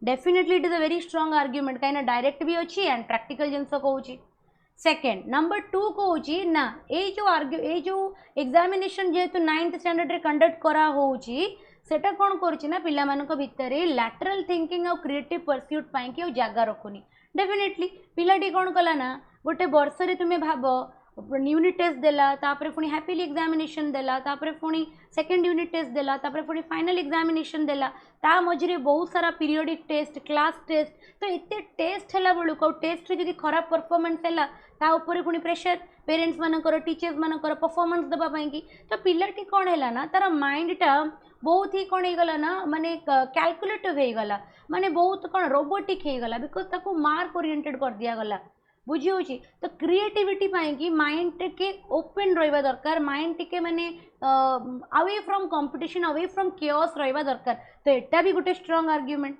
definitely it is a very strong argument कहीं डायरेक्ट भी अच्छी एंड प्रैक्टिकल जिनस कहूँ सेकेंड नंबर 2 कहूँ ना ये जो एग्जामिनेशन जेहेतु 9th स्टैंडर्ड रे कंडक्ट करा होउची सेटा कौन करुच्ची ना पिला मानक भितर लैटरल थिंकिंग और क्रिएटिव परस्यूट पाई कि जगह रखुनी डेफिनेटली पिलाटी कौन कला ना गोटे वर्ष रे तुम्हें भाव यूनिट टेस्ट देला तापरे पुणी हैप्पीली एग्जामिनेशन देला तापरे पुणी सेकंड यूनिट टेस्ट देला तापरे पुणी फाइनल एग्जामिनेशन देला ता मझे बहुत सारा पीरियोडिक टेस्ट क्लास टेस्ट तो इतने टेस्ट है बेलू टेस्ट जब खराब परफॉर्मेंस है ता ऊपर पुणी प्रेशर पेरेंट्स मानकर टीचर्स मानकर परफॉर्मेंस देवाई तो पिलाटी कौन है ना तार माइंडटा बहुत ही कौन होगला ना माने कैलकुलेटिव होगला माने बहुत कौन रोबोटिक होगला बिकज ताको मार्क ओरिएंटेड कर दिगला बुझी हो तो क्रिएटिविटी कि माइंड के ओपन रहा दरकार माइंड टे माने away from competition away from chaos रहा दरकार तो एटा भी गोटे स्ट्रॉन्ग आर्ग्युमेंट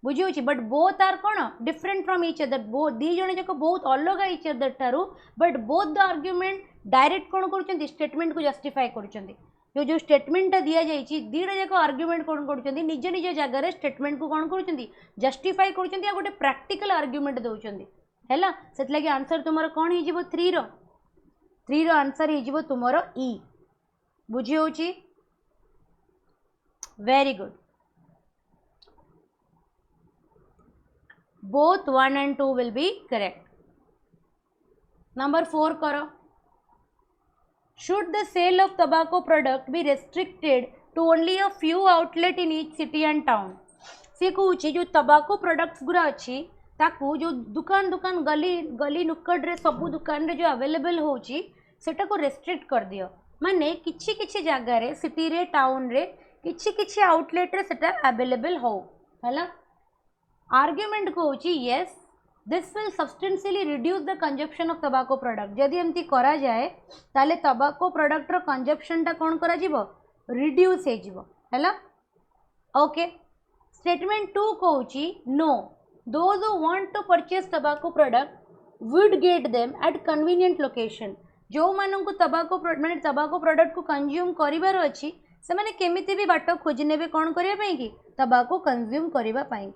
बुझी हो बट बोथ आर कौन डिफरेंट फ्रॉम ईच अदर दी जन जाक बहुत अलग ईच अदर ठारू but both the argument direct कौन कर स्टेटमेंट को जस्टिफाई कर जो स्टेटमेंटा दि जाइए दीटा जाक आर्ग्युमेंट कौन कर निज निज जगह स्टेटमेंट को कौन कर जस्टिफाई कर गोटे प्रैक्टिकल आर्ग्युमेंट दौरान है से लगे आंसर तुम कौन हो 3 रो आंसर हो तुम ई बुझी हो very good both 1 and 2 will be correct number 4 करो, should the sale of tobacco product be restricted to only a few outlet in each city and town. सी कहूँ जो टबाको प्रोडक्ट्स गुरा अच्छी ताकू जो दुकान दुकान गली गली नुकड़ रे सबू दुकान रे जो अवेलेबल होची सेटा को रेस्ट्रिक्ट कर दियो, माने किछि किछि जगह रे सिटी रे टाउन रे किछि किछि आउटलेट रे सेटा अवेलेबल हो हैला। आर्ग्युमेंट को होची yes this will substantially reduce the consumption of tobacco product. जदि एमती करा जाए ताले टबाको प्रोडक्ट रो कंजप्शन टा कोन करा जिवो रिड्यूस हे जिवो हैला। ओके, स्टेटमेंट 2 कहूची no those who want to purchase tobacco product would get them at convenient location. जो मानन को टबाको माने टबाको प्रोडक्ट को कंज्यूम करिवार अछि से माने केमिति भी बाट खोजी नेबे कोन करिया पई कि टबाको कंज्यूम करिवा पई।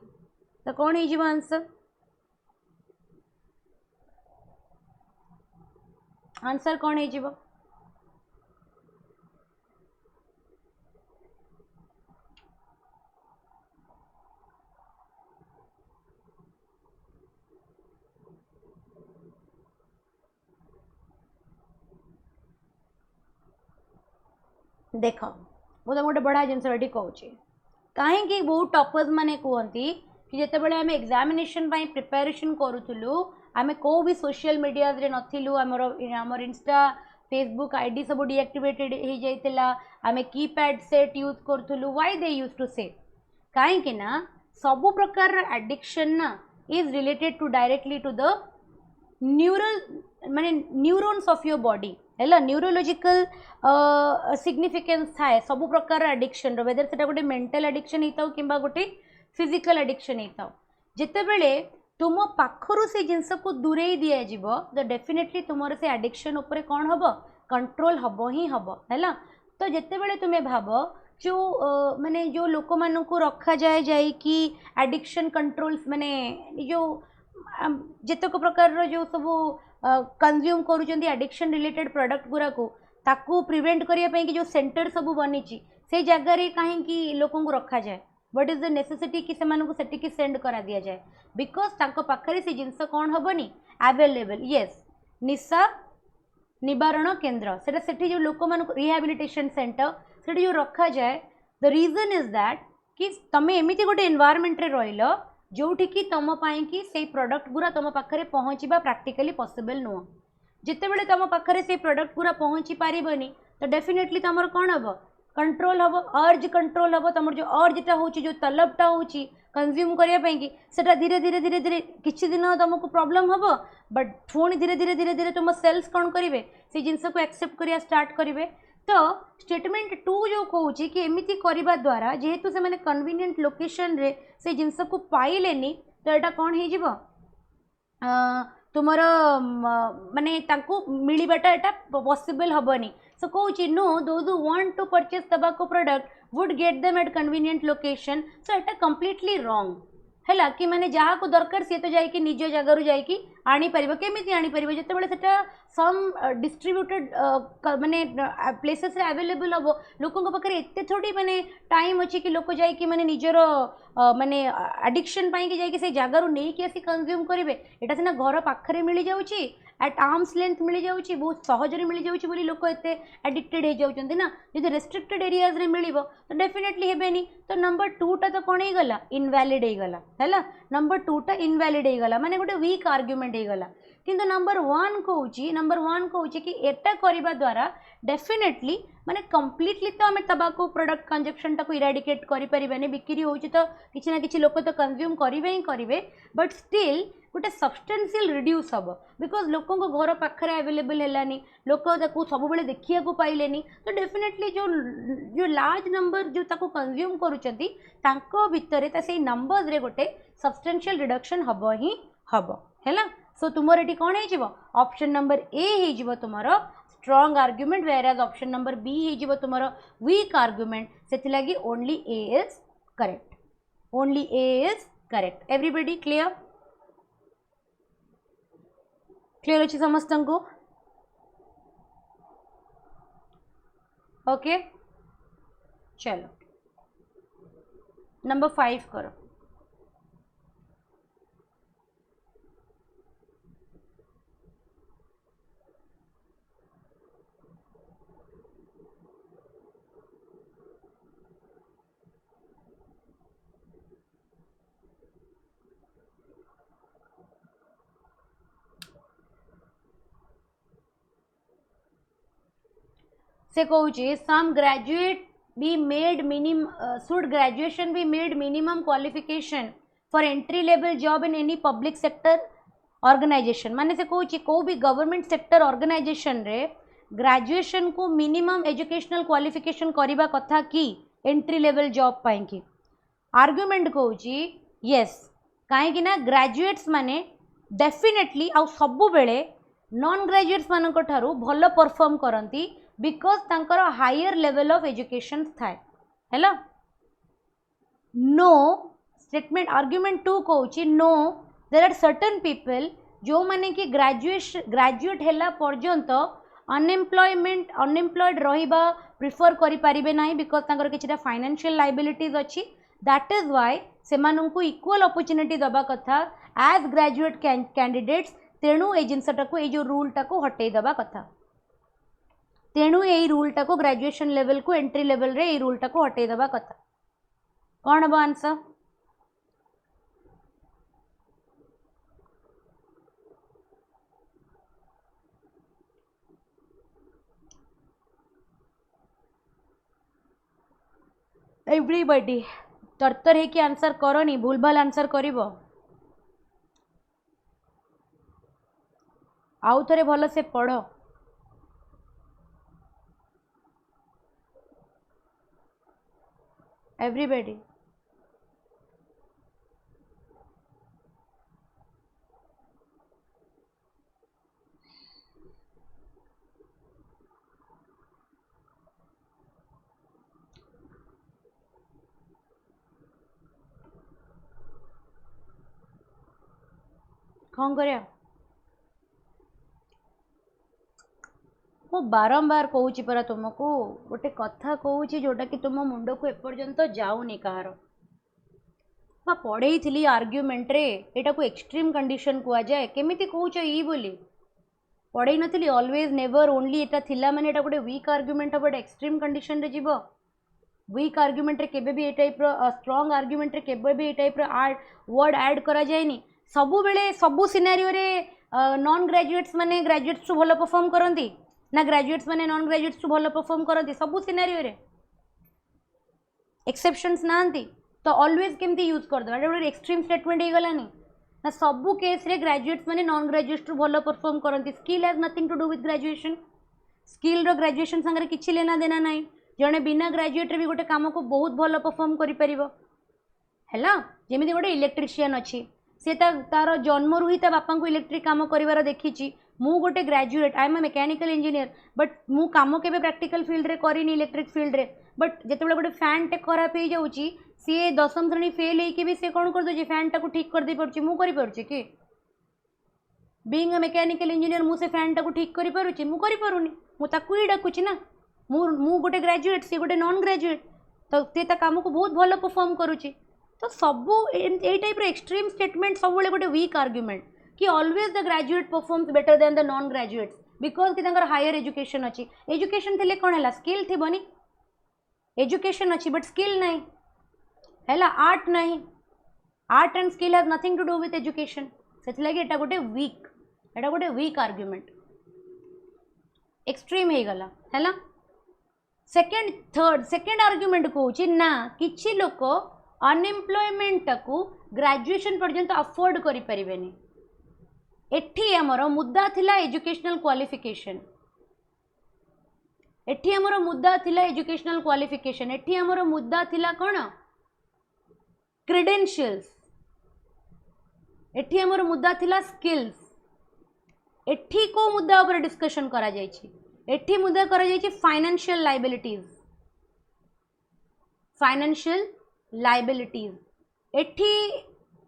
तो कोन हे जिवो आंसर? आंसर कौन है जीवो? देख मुझे गोटे बढ़िया जिनस कहूँ कहीं बहुत टॉपर्स माने कहती कि जिते बड़े आम एग्जामिनेशन प्रिपेरेशन करूँ आम को भी सोशल मीडिया रे नथिलु, आमर इंस्टा फेसबुक आईडी सब डीएक्टिवेटेड हो जाइतिला, आम कीपैड सेट यूज करूँ। Why they use to say कहीं ना सबु प्रकार एडिक्शन ना is related to directly to the neural माने न्यूरोन्स ऑफ योर बॉडी है न्यूरोलोजिकल सिग्निफिकेन्स थाए सब प्रकार एडिक्शन वेदर से गोटे मेंटल एडिक्शन होता कि गोटे फिजिकल एडिक्शन होता जिते बेले तुम पाखरु से जिनस को दूरे दिज्व तो डेफिनेटली तुम से एडिक्शन उपर कौन हम कंट्रोल हम ही हम है। तो जिते बेले तुम्हें भाव जो माने जो लोक मान को रखा जाए जाए कि एडिक्शन कंट्रोल्स माने जो जितक प्रकार जो सब कंज्यूम करूँ एडिक्शन रिलेटेड प्रोडक्ट गुरा को ताकू प्रिवेंट करने जो सेंटर सब बनी से जगार कहीं लोक रखा जाए व्हाट इज द नेसेसिटी कि से सेंड करा दिया जाए बिकज पाखरे से जिनस कौन हेनी अवेलेबल यस निशा निवारण केन्द्र से जो लोक मान रिहाबिलिटेशन सेंटर से जो रखा जाए द रीजन इज दैट कि तुम एमती गोटे एनवायरमेंट रे रहिल जोठी कि तुम कि से प्रोडक्ट गुरा तुम पाखे पहुँचवा प्राक्टिकली पॉसिबल नुह जिते बड़े तुम पाखे से प्रोडक्ट गुरा पहुँची पारबनी तो डेफिनेटली तुम कौन हम कंट्रोल हम अर्ज कंट्रोल हम तुम जो अर्जटा हो जो तलबटा हो कंज्यूम करने सेटा धीरे धीरे धीरे धीरे किसी दिन तुमको प्रॉब्लम हम बट पुणी धीरे धीरे धीरे धीरे तुम सेल्स कौन करेंगे से जिनस को एक्सेप्ट करिया स्टार्ट करेंगे। तो स्टेटमेंट 2 जो कहूँ कि एमती करने द्वारा जेहेतु से मैंने कन्वीनियंट लोकेशन रे से जिनस को पाइलेनी तो यहाँ कौन हो तुमर माने मिलवाटा यहाँ पॉसिबल हेनी। सो कहूँ no those who want to purchase tobacco product would get them at convenient location. So यहाँ कंप्लीटली रॉन्ग है कि माने जहाँ को दरकार सी तो जाकि निज जगार जाकि आनीपर केमी आनीपर जिते से सम डिस्ट्रीब्यूटेड माने प्लेसेस रे अवेलेबल हम लोकों पाखे एत थोड़ी माने टाइम अच्छी कि लोक जाकि माने निजर माने एडिक्शन पाई जाकि से जगार नहीं कि आसी कंज्यूम करेंगे यहाँ सीना घर पाखे मिल जाऊँगी एट आर्म्स लेंथ मिल जाऊँगी बहुत सहजरे मिल जाऊँगी लोक एत एडिक्टेड हो जाती ना जो रेस्ट्रिक्टेड एरियाज रे मिल तो डेफिनेटली हेनी। तो नंबर 2टा तो कौन हो गला इनवैलिड हो गला है नंबर 2टा इनवैलिड हो गला माने गोटे वीक आर्ग्युमेंट हो गला किंतु नंबर 1 कहूँ कि एटा करने द्वारा डेफिनेटली माने कंप्लीटली तो आम टबाको प्रोडक्ट कंजप्शन टाक इराडिकेट करें बिक्री हो तो किसी ना किसी लोक तो कंज्यूम करेंगे ही करेंगे बट स्टिल गोटे सब्सटेंशियल रिड्यूस हम बिकज लोक घर पाखे अवेलेबल है लोक सब देखा पाइले तो डेफिनेटली जो जो लार्ज नंबर जो ताको कंज्यूम करुँच भितर से नंबर्स रे गोटे सब्सटेंशियल रिडक्शन हम ही हम है। सो तुमर ये कौन हो ऑप्शन नंबर ए हो तुमर strong argument वेराज option number B हो तुमर वीक आर्ग्युमेंट से लगी only A is correct only A is correct. Everybody clear clear अच्छी समस्त को ओके चलो नंबर 5 करो। से कहूँ some graduate be made minimum should graduation be made minimum qualification for entry level job in any public sector organization माने से कहूँ को भी गवर्नमेंट सेक्टर ऑर्गेनाइजेशन रे ग्रेजुएशन को मिनिमम एजुकेशनल क्वालिफिकेशन करबा कथा कि एंट्री लेवल जॉब पाई कि आर्गुमेंट कहूँ येस कहीं ना ग्रेजुएट्स माने डेफिनेटली आउ सबु बेले नॉन ग्रेजुएट्स मानक ठारू भल परफॉर्म करती बिकॉज तांकर हायर लेवल ऑफ एजुकेशन थाए हैला नो स्टेटमेंट आर्गुमेंट 2 कहूँ no there are certain people जो माने कि ग्रेजुएट हैला पर्यंत अनएम्प्लॉयड रहिबा प्रिफर करि परिबे नाही बिकॉज तांकर किछटा फाइनेंशियल लायबिलिटीज अछि दैट इज व्हाई सेमानंकु इक्वल अपॉर्चुनिटी दबा कथा एज ग्रेजुएट कैंडिडेट्स तेणु ए जिनसटा को ए जो रूलटा को हटै दबा कथा तेणु ए रूलटा को ग्रेजुएशन लेवल को एंट्री लेवल रे ए रूलटा को हटै दबा कथा कौन हम आंसर एवरीबॉडी तरतर है कि आंसर करनी भूल भाल आंसर करिवो आउ थरे भल से पढ़ एवरीबॉडी कौन कर बारंबार कहूँ परा तुमको गोटे कथा कहूँ जोटा कि तुम मुंड को एपर्यंत जाऊनी कहार पढ़े थी आर्ग्युमेंट रे एटा को एक्सट्रीम कंडीशन कह जाए केमी कौच ई बोली पढ़े नी ऑलवेज नेवर ओनली एटा थिला माने एटा गोटे वीक आर्ग्युमेंट हम गोटे एक्सट्रीम कंडीशन रे जीव वीक आर्ग्युमेंट रे केबे भी ए टाइप स्ट्रांग आर्ग्युमेंट रे केबे भी ए टाइप वर्ड ऐड करा जाएनी सबु बेले सबु सिनारियो रे नॉन ग्रेजुएट्स माने ग्रेजुएट्स भल परफॉर्म करती ना ग्रेजुएट्स माने नॉन ग्रेजुएट्स भल परफॉर्म करती सबु सिनारियो रे एक्सेप्शंस नांती तो ऑलवेज केमती यूज कर दबा एटा एक्सट्रीम स्टेटमेंट हो गलानी ना सबु केस रे ग्रेजुएट्स माने नॉन ग्रेजुएट्स भल परफॉर्म करती skill has nothing to do with graduation skill रो ग्रेजुएशन संगे किछि लेना देना नाही जणे बिना ग्रेजुएट रे भी गोटे काम को बहुत भल परफॉर्म करि परिबो हैला जेमिति गोटे इलेक्ट्रिशियन अछि से तार जन्मरू ही बापा को इलेक्ट्रिक काम कर देखी मु गोटे graduate I am a mechanical engineer but मु काम के प्रैक्टिकल फील्ड रे करिनी इलेक्ट्रिक फील्ड रे बट जिते गोटे फैन टे खराब हो जाऊँगी सी 10वीं श्रेणी फेल होकर भी सी कौन कर दे फैन टाक ठीक कर दे पार्टी मु कर पारुछि कि बीइंग अ मेकानिकल इंजीनियर मु से फैन टाक ठीक कर पारुछि मु कर पारुनी मु ताकू ही डाकुछि ना मु गोटे ग्रेजुएट सी गोटे नॉन ग्रेजुएट तो ते ता काम को बहुत भल परफॉर्म करुछि तो सबू ए टाइप एक्सट्रीम स्टेटमेंट सब गोटे वीक आर्ग्युमेंट कि always the graduate performs better than the non graduates because कि हायर एजुकेशन अच्छी एजुकेशन थे कौन है स्किल थी बनी एजुकेशन अच्छी बट स्किल नहीं है आर्ट नहीं art and skill has nothing to do with education से लगे एटा गोटे वीक आर्ग्युमेंट एक्सट्रीम हो गला है सेकेंड आर्ग्युमेंट कहूँ ना किछि लोक अनएम्प्लॉयमेंट को ग्रेजुएशन पर्यंत अफोर्ड करि परिबेनी एठी हमर मुद्दा थिला एजुकेशनल क्वालिफिकेशन एठी हमर मुद्दा थिला एजुकेशनल क्वालिफिकेशन एठी हमर मुद्दा थिला कोन क्रेडेंशियल्स एठी हमर मुद्दा थिला स्किल्स एठी को मुद्दा ऊपर डिस्कशन करा जाय छी एठी मुद्दा करा जाय छी फाइनेंशियल लायबिलिटीज एठी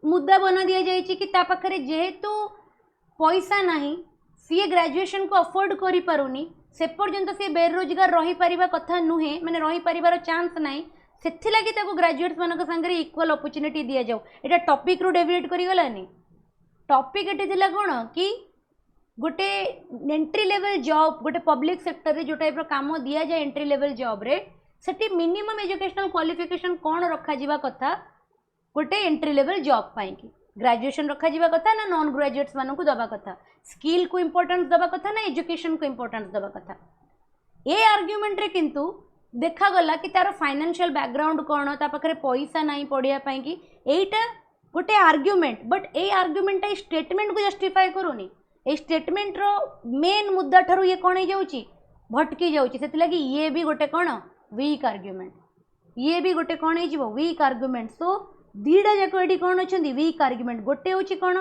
मुद्दा बना दिया जाय छी कि ता पाखरे जेहेतु पैसा नहीं सी ग्रेजुएशन को अफोर्ड करि पारुनी से पर्यंत सी बेरोजगार रही परिबा कथा नुहे माने रही परिबार चांस नहीं सेथि लागि ताको ग्रेजुएट्स मानक संगे इक्वल अपॉर्चुनिटी दिया जाऊ एटा टॉपिक रो डेविएट करि गलानी टॉपिक एटी थिला कोन कि गोटे एंट्री लेवल जॉब गोटे पब्लिक सेक्टर रे जो टाइप रो काम दिया जाए एंट्री लेवल जॉब रे सेठी मिनिमम एजुकेशनल क्वालिफिकेशन कौन रखा जीवा कथा गोटे एंट्री लेवल जॉब पाई कि ग्रेजुएशन रखा जीवा कथा ना नॉन ग्रेजुएट्स मानू दबा कथा स्किल को इंपोर्टेंस दबा कथा ना एजुकेशन को इंपोर्टेंस दबा कथा ए आर्ग्युमेंट रे किंतु देखा गला कि तार फाइनेंशियल बैकग्राउंड कौन ता पाखरे पैसा नहीं पढ़िया पाई कि एटा गोटे आर्ग्युमेंट बट ए आर्ग्युमेंट स्टेटमेंट को जस्टिफाई करूनी ए स्टेटमेंट रो मेन मुद्दा ठारू ये कौन हो भटकी जाऊँगी से लगी ये भी गोटे कौन वीक आर्ग्युमेंट ये भी गोटे कौन हो वीक आर्ग्युमेंट सो दीटा जाक ये कौन अच्छा वीक आर्ग्युमेंट गोटे हूँ कौन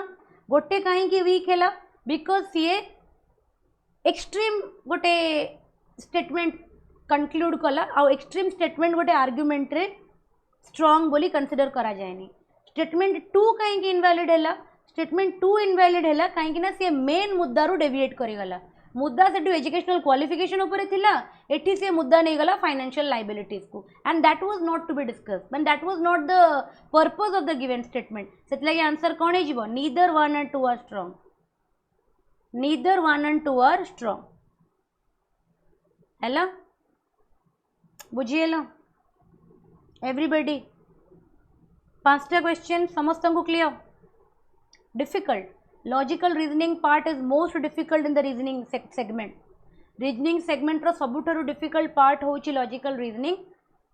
गोटे कहीं वीक है बिकज सी एक्सट्रीम गोटे स्टेटमेंट कंक्लूड कला आउ एक्सट्रीम स्टेटमेंट गोटे आर्ग्युमेंट रे स्ट्रॉन्ग बोली कंसीडर करा जाएनी स्टेटमेंट 2 कहीं इनवैलिड है स्टेटमेंट 2 इनवैलिड है कहीं सी मेन मुद्दारू डेविएट करीगला मुद्दा से एजुकेशनल क्वालिफिकेशन ऊपर थिला एठी से मुद्दा नहीं गला फाइनेंशियल लाइबिलिटीज को and that was not to be discussed and that was not the purpose of the given statement सेतलागी आंसर कोन हे जीवो neither 1 and 2 are strong neither 1 and 2 are strong हैला बुझिएला एवरीबॉडी पांचटा क्वेश्चन समस्त को clear difficult logical reasoning part is most difficult in the reasoning segment रो सबुठारु डिफिकल्ट पार्ट होची logical reasoning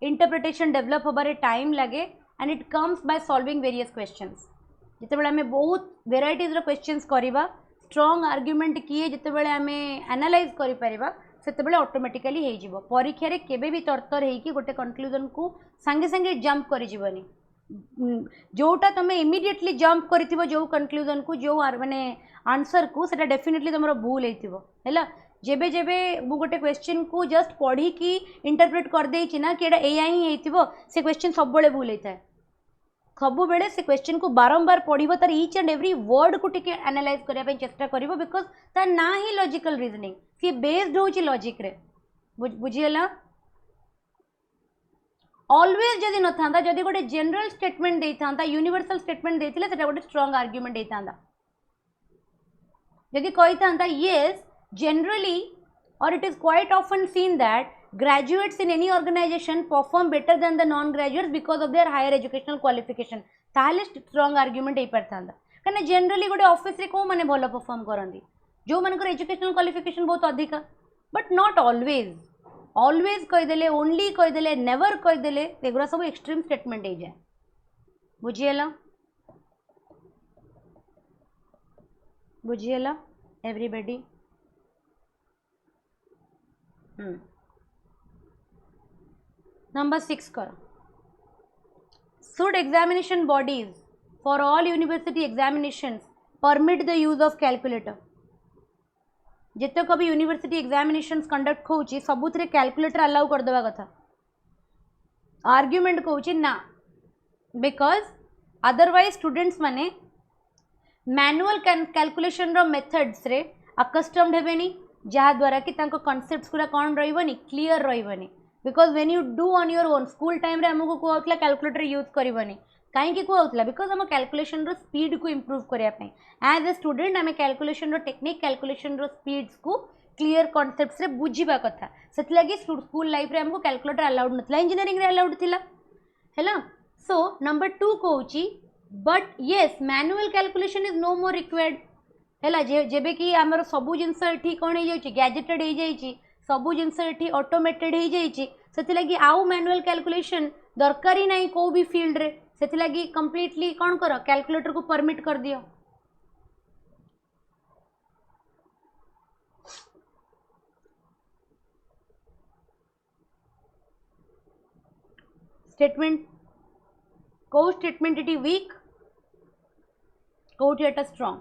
interpretation develop होबारे time लगे and it comes by solving various questions जिते बेले हमें बहुत वेराइटीज रो क्वेश्चंस करिबा स्ट्रांग आर्गुमेंट किए जिते बेले हमें एनालाइज करि परिबा सेते बेले ऑटोमेटिकली हे जिवो परीक्षा रे केबे भी तरतर हेकी गोटे कंक्लूजन को संगे संगे जंप करि जिवनी जोटा तुम इमिडिएटली जंप कर जो कंक्लूजन को जो माने आंसर को सेटा डेफिनेटली तुम भूल है जेबे जेबे मु गोटे क्वेश्चन को जस्ट पढ़ी कि इंटरप्रेट कर देछि ना कि एटा एया ही हेतिबो से क्वेश्चन सब बेले भूल होता है सब बेले से क्वेश्चन को बारंबार पढ़िबो तार ईच एंड एवरी वर्ड को टिके एनालाइज करबा पे चेष्टा करिवो बिकॉज ता ना ही लॉजिकल रीजनिंग सी बेस्ड होछि लॉजिक रे बुझियला ऑलवेज जदि न था जदि गोटे जनरल स्टेटमेंट देता यूनिवर्सल स्टेटमेंट देथिले सेटा गोटे स्ट्रांग आर्गुमेंट देता जदि कही था येस जनरली और it is quite often seen that graduates in any organisation perform better than the non graduates because of their higher educational qualification ताहले स्ट्रांग आर्गुमेंट हो पार था कहीं जनरली गोटे ऑफिस रे को माने भलो परफॉर्म करती जो मानकर एजुकेशनल क्वालिफिकेशन बहुत अधिका बट नॉट ऑलवेज ऑलवेज कहीदेले ओनली कहीदेले नेवर कहीदेले एगुरा सब एक्सट्रीम स्टेटमेंट हो जाए बुझीगला बुझीगला एवरीबॉडी नंबर 6 कर should examination bodies for all university examinations permit the use of calculator जितक भी यूनिवर्सिटी एग्जामिनेशंस कंडक्ट होची सबुथिरे कैलकुलेटर अलाउ कर देवा कथा आर्ग्युमेंट कहूची ना बिकॉज अदरवाइज स्टूडेंट्स माने मैनुअल कैलकुलेशन रो मेथड्स रे अकस्टम्ड हेबेनी जहाँ द्वारा कि तांको कॉन्सेप्ट्स पूरा कौन रहिबनी क्लियर रहिबनी because when you do on your own school time रे हमको कहउतला कैलकुलेटर यूज करबनी कहीं कहउतला बिकॉज हम कैलकुलेशन रो स्पीड को इंप्रूव करिया पई एज ए स्टूडेंट आम कैलकुलेशन रो टेक्निक कैलकुलेशन रो स्पीड्स को क्लियर कॉन्सेप्ट्स रे बुझीबा कथा सेति लगी स्कूल लाइफ रे हमको कैलकुलेटर अलाउड नथला इंजीनियरिंग रे अलाउड थिला हैला सो नंबर 2 कहउची but yes manual calculation is no more required हैला जेबे कि हमर सबु जिंस एठी कोन हे जाउची गैजेटेड हे जाइची सबु जिंस एठी ऑटोमेटेड हे जाइची सेति लगी आउ मैनुअल कैलकुलेशन दरकार ही नहीं को भी फील्ड रे सेति लगी कंप्लीटली कौन कर कैलकुलेटर को परमिट कर दियो स्टेटमेंट को स्टेटमेंट इट वीक कोट एट स्ट्रांग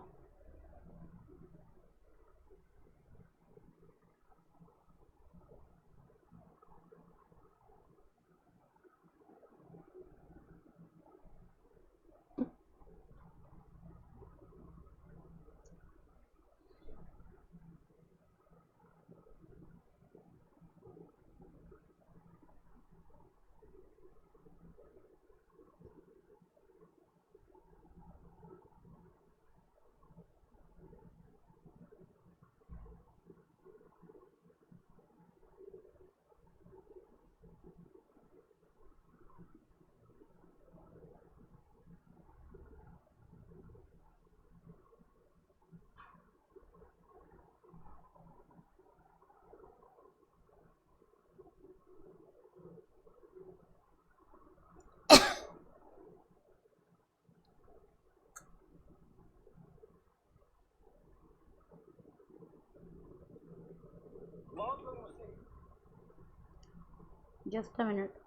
जस्ट अ मिनट।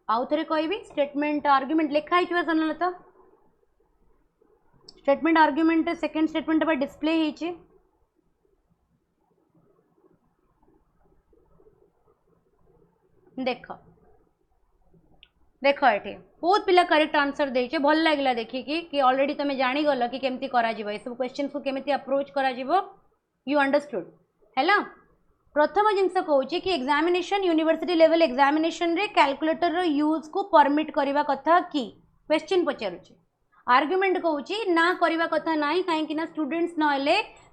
आउ थे कहबी स्टेटमेंट आर्ग्युमेंट लिखा है Sonalata statement argument second statement पर डिस्प्ले होइए देख देख ये बहुत पिला करेक्ट आंसर देचे भल लगला देखिकी कि ऑलरेडी तुम जानीगल कि केमती करा जीवो ये सब क्वेश्चन को केमती अप्रोच करा जीवो यू अंडरस्टूड हैला। प्रथम जिनस कहूँ कि एग्जामिनेशन यूनिवर्सिटी लेवल एग्जामिनेशन रे कैलकुलेटर यूज को परमिट करने कथा कि क्वेश्चन पचारुचे आर्ग्युमेंट कहूँ ना करवा कथा ना कहीं स्टूडेंट्स ना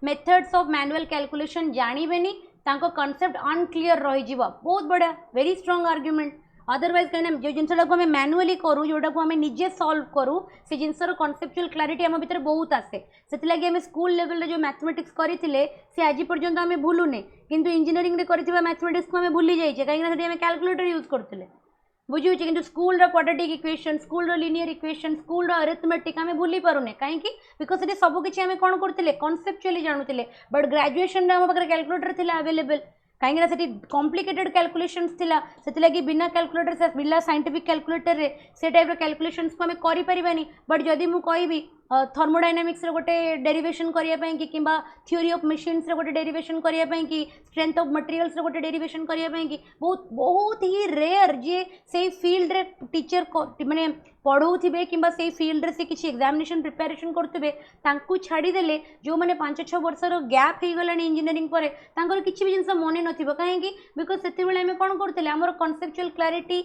मेथड्स ऑफ मैनुअल कैलकुलेशन जानवेनी कॉन्सेप्ट अनक्लीयर रही बहुत बढ़िया वेरी स्ट्रांग आर्ग्युमेंट। अदरवाइज कहीं जो जिनसा को आम मैनुअली करूँ जोटा को आम निजे सॉल्व करूँ से जिनसर कॉन्सेप्चुअल क्लारिटी आम भीतर बहुत आसे से लगे आम स्कूल लेवल जो मैथमेटिक्स करते से आज पर्यंत आम भूलुने किंतु इंजीनियरिंग रे करथिबा मैथमेटिक्स को आम भूली जाइए कहीं आम कैलकुलेटर यूज करते बुझे कि school quadratic equation school linear equation school arithmetic आम भूली पारुने कहीं बिकज ये सबकि आम कौन करते कॉन्सेप्चुअली जानूले बट ग्रेजुएशन आम पाखे कैलकुलेटर थिला अवेलेबल कहीं से कॉम्प्लिकेटेड कैलकुलेशंस थिला से लगी बिना कैलकुलेटर से बिना साइंटिफिक कैलकुलेटर रे से टाइप कैलकुलेशंस को आम करें बट जदि मु कहबी थर्मोडायनामिक्स गोटे डेरिवेशन करने कि थ्योरी ऑफ मशीन्स गोटे डेरिवेशन करने कि स्ट्रेंथ ऑफ मटेरियल्स गोटे डेरिवेशन करने कि बहुत बहुत ही रेयर जे से फील्ड रे टीचर माने पढ़ाऊे कि से फील्ड रे से किसी एग्जामिनेशन प्रिपेरेशन करुवे छाड़ीदे जो मैंने 5-6 वर्षर गैप हो गला इंजीनियरिंग पर किसी भी जिनस मन न कहीं बिकज से आम कौन करते आमर कॉन्सेप्चुअल क्लारिटी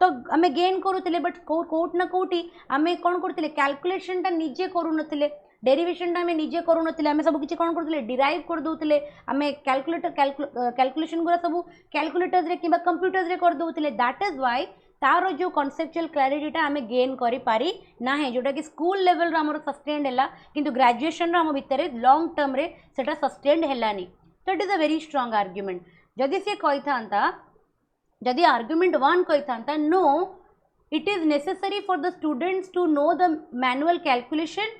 तो आम गेन करूँ बट कौट ना कौटी आम कौन करते कैलकुलेशन निजे करूनथिले डेरिवेशन आम निजे करूनथिले आम सब किसी कौन करते डिराइव कर दौले आम कैलकुलेशन गुरा सब कैलकुलेटर्स रे किंबा कंप्यूटर्स रे कर दौले दैट इज व्हाई तार जो कॉन्सेप्चुअल क्लारिटीटा आम गेन करि पारि ना जोटा कि स्कूल लेवल आमर सस्टेन्ड है किंतु ग्रेजुएशन आम भितर लॉन्ग टर्म रे सेटा सस्टेन्ड हैलानी तो it is a very strong argument जदि से कही था जदि आर्ग्युमेंट 1 कही था no it is necessary for the students to know the manual calculation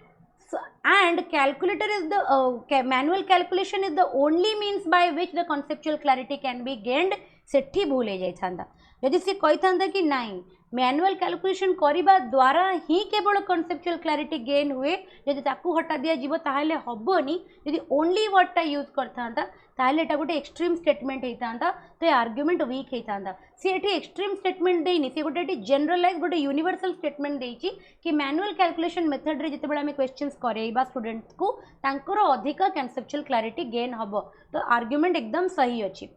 and calculator is the manual calculation is the only means by which the conceptual clarity can be gained सेठी भूल हो जाता जदि सी कही था कि नाई मैनुअल कैलकुलेशन करने द्वारा ही केवल कॉन्सेप्चुअल क्लारिटी गेन हुए जदि ताकू हटा दिया जीवो ताहले हबनी जदि ओनली वर्डटा यूज करता ताहले एटा गोटे एक्सट्रीम स्टेटमेंट होता तो ये आर्ग्युमेंट वीक होता सी एटी एक्सट्रीम स्टेटमेंट देनी सी गोटे जनरलाइज गोटे यूनिवर्सल स्टेटमेंट देछि कि मैनुअल कैलकुलेशन मेथड रे जितेबाला आम क्वेश्चंस करेइबा स्टूडेंट्स को तांकर अधिक कॉन्सेप्चुअल क्लारिटी गेन हबो तो आर्ग्युमेंट एकदम सही अच्छी।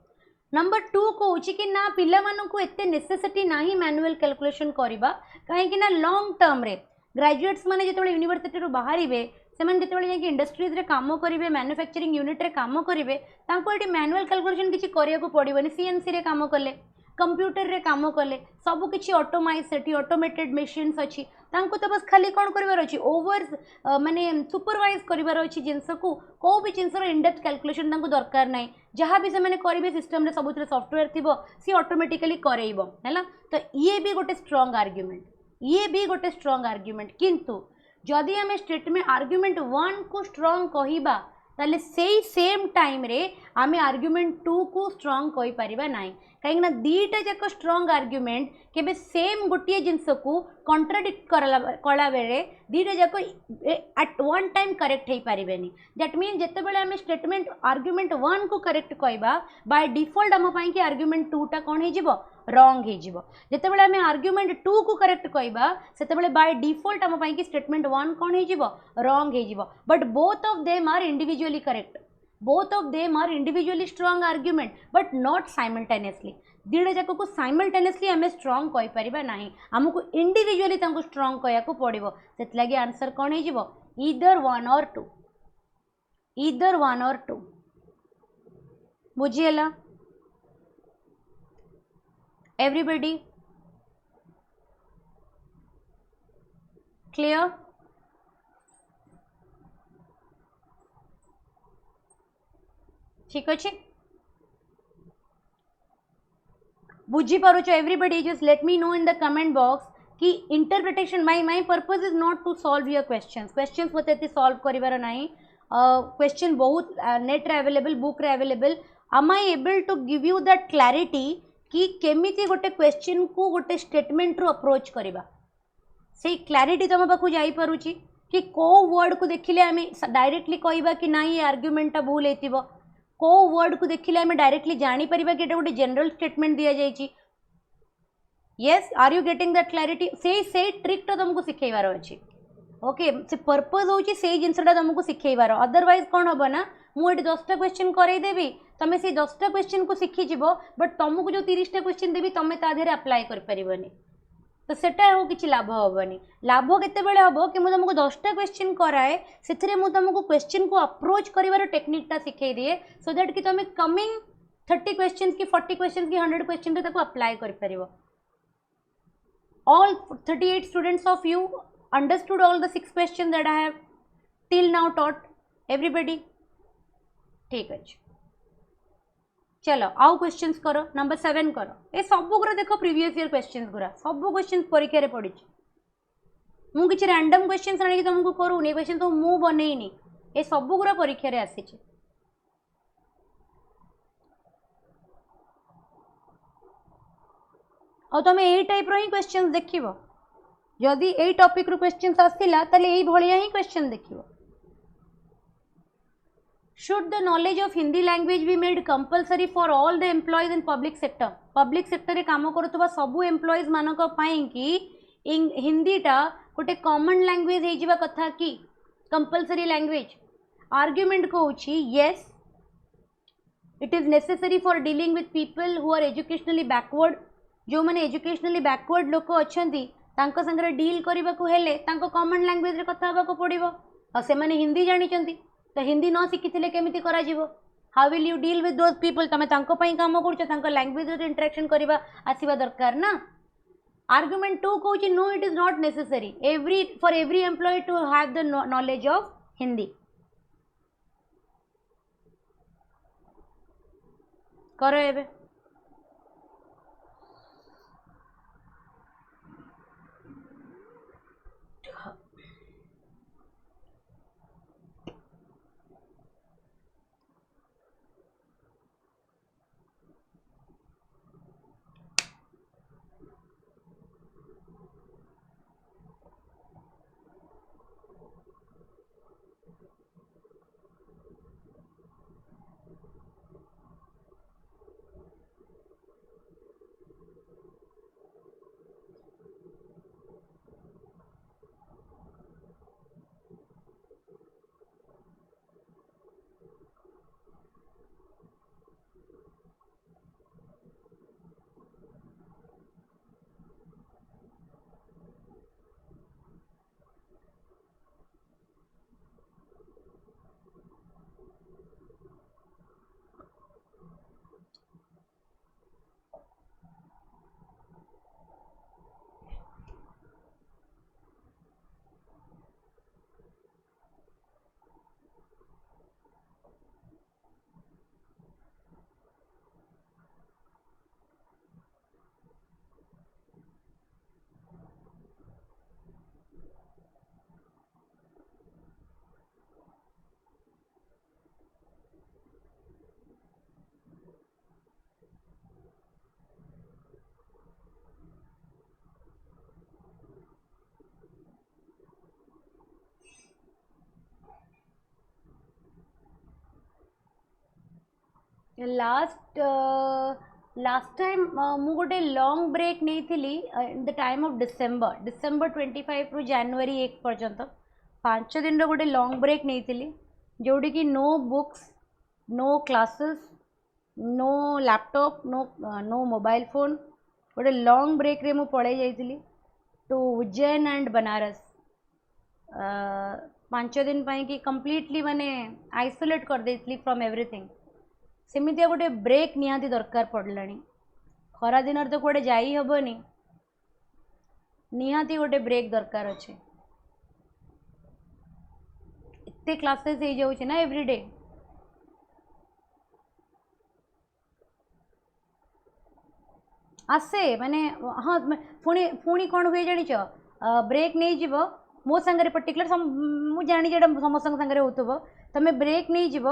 नंबर 2 कहूँ कि ना पिला मानू एते नेसेसिटी ना मैनुअल कैलकुलेशन करवा कहीं लॉन्ग टर्म रे ग्रेजुएट्स माने जिते यूनिवर्सिटी रू बाहर से जिते इंडस्ट्रीज रे काम करेंगे मैन्युफैक्चरिंग यूनिट रे काम करेंगे ये मैनुअल कैलकुलेशन किसी करिया पड़ोनी सीएनसी रे काम कले कंप्यूटर रे काम कले सब किसी ऑटोमाइज से ऑटोमेटेड मशीन्स अच्छी तो बस खाली कौन करार अच्छी ओवर माने सुपरवाइज करार अच्छी जिनस को कौ भी जिनस इनडेप्थ कैलकुलेशन दरकार ना जहाँ भी से करेंगे सिस्टम सब सॉफ्टवेयर थी सी ऑटोमेटिकली करेब है तो ये भी गोटे स्ट्रांग आर्ग्युमेंट ये भी गोटे स्ट्रांग आर्ग्युमेंट किंतु जदि आम स्टेटमेंट आर्ग्युमेंट 1 को स्ट्रांग कहबा ताले सेई सेम टाइम रे आमे आर्ग्युमेंट 2 को स्ट्रांग कहि परिबा नाही कहीं दीटा जाक स्ट्रांग आर्ग्युमेंट केबे सेम गोटे जिनस को कॉन्ट्राडिक्ट कला बेले दीटा जाक एट वन टाइम करेक्ट हो पारेनि दैट मीन जितेबाला आम स्टेटमेंट आर्ग्युमेंट 1 को करेक्ट कहबा बाय डिफॉल्ट आम पाई कि आर्ग्युमेंट 2 टा कौन हो रॉन्ग हो जितेबाला आम आर्ग्युमेंट 2 को करेक्ट कहबा सेतेबाला बाय डिफॉल्ट आम पाई कि स्टेटमेंट 1 कौन हो रॉन्ग हो but both of them are individually correct both of them are individually strong argument but not simultaneously दीटा जाक को साइमल्टेनियसली आम स्ट्रांग कहि परिबा नाही हमको इंडिविजुअली तांको स्ट्रांग कहया को पड़िबो सेत लागि आंसर कोन हे जिवो ईदर वन और टू बुझियला एवरीबॉडी क्लियर? ठीक अच्छे बुझी पारुछ everybody just let me know in the comment box कि interpretation my purpose is not to solve your questions मते सॉल्व करिवार नाही क्वेश्चन बहुत नेट रे अवेलेबल बुक रे available am I able to give you that clarity कि केमिति गोटे क्वेश्चन को गोटे स्टेटमेंट रो अप्रोच करिबा से क्लैरिटी तुम पाखु जाई पारुची कि को वर्ड को देखिले आमे डायरेक्टली कहबा कि नाही आर्गुमेंट भूल हेतिबो को वर्ड को देखिले आमे डायरेक्टली जानी परिबा कि एटा गोटे जनरल स्टेटमेंट दिया जायची yes are you getting that clarity से ट्रिक टा तुमको सिखेइबार अछि ओके से पर्पज होची से जिंसटा तुमको सिखेइबार अदरवाइज कोन होबो ना मु एटी 10टा क्वेश्चन करई देबी तमे से 10टा क्वेश्चन को सिखि जिवो बट तुमको जो 30टा क्वेश्चन देबी तमे ता देरे अप्लाई कर परिबनी तो सेटा हो किछि लाभ होबनी लाभ केते बेले होबो कि मु तुमको 10टा क्वेश्चन कराए सेथिरे मु तुमको क्वेश्चन को अप्रोच करिवार टेक्निक टा सिखै दिए सो दैट कि तमे कमिंग 30 क्वेश्चंस की 40 क्वेश्चंस की 100 क्वेश्चन रे ताको अप्लाई कर परिबो all 38 students of you understood all the 6 questions that I have till now taught everybody ठीक अछि चलो आउ क्वेश्चंस करो नंबर 7 करो ए सब गुरा देखो प्रीवियस ईयर क्वेश्चंस गुरा सब क्वेश्चंस परीक्षा रे पड़ी मु किछि रैंडम क्वेश्चंस आनी कि तुमको करू नै क्वेश्चन तो मु बनेइनी ए सब गुरा परीक्षा रे आसी छि और तुम यही टाइप रो ही क्वेश्चंस देखिबो जदि एई टॉपिक रो क्वेश्चंस आसिला तले एई भलिया ही question देखिबो Should the knowledge of Hindi language be made compulsory for all the employees in public sector? Public sector रे काम करुवा सबु एम्प्लॉइज मानक पई कि हिंदी टा गोटे कॉमन लैंग्वेज हे जिवा कथा कि कंपलसरी लैंग्वेज आर्गुमेंट को होची yes it is necessary for dealing with people who are educationally backward जो माने एजुकेशनली बैकवर्ड लोक अछंती तांको संगे डील करबा को हेले तांको कॉमन लैंग्वेज रे कथा हबा को पड़िबो आ से माने हिंदी जानि चंती तो हिंदी न शिखिथिले केमिति करा जिवो how will you deal with those people तमे तांको पई काम करछो तांको लैंग्वेज रे इंटरेक्शन करबा आसीबा दरकार ना आर्गुमेंट 2 कहूची no it is not necessary every for every employ to have the knowledge of Hindi करो एबे लास्ट लास्ट टाइम मु गोटे लॉन्ग ब्रेक नहीं थी in the time of December 25 रु जनवरी 1 पर्यंत 5 दिन रो गोटे लॉन्ग ब्रेक नहीं थी जोड़ी कि no books no classes no laptop no mobile phone गोटे लॉन्ग ब्रेक रे मु पड़े जाइली टू उज्जैन एंड बनारस 5 दिन पाई कि कंप्लीटली माने आइसोलेट कर देइली फ्रॉम एवरीथिंग सेमितिया गोटे ब्रेक निहाती दरकार पड़लानी खरा दिन तो कौटे जाई हबनी निहाती गोटे ब्रेक दरकार अच्छे एते क्लासेस हो जाउछि ना एवरीडे। आसे माने हाँ पुणी पुणी कौन हुए जानिच ब्रेक नहीं जीव मो सांगे पर्टिकुलर मुझे जानी जेटा समस्त सांगे होथबो तमे ब्रेक नहीं जीव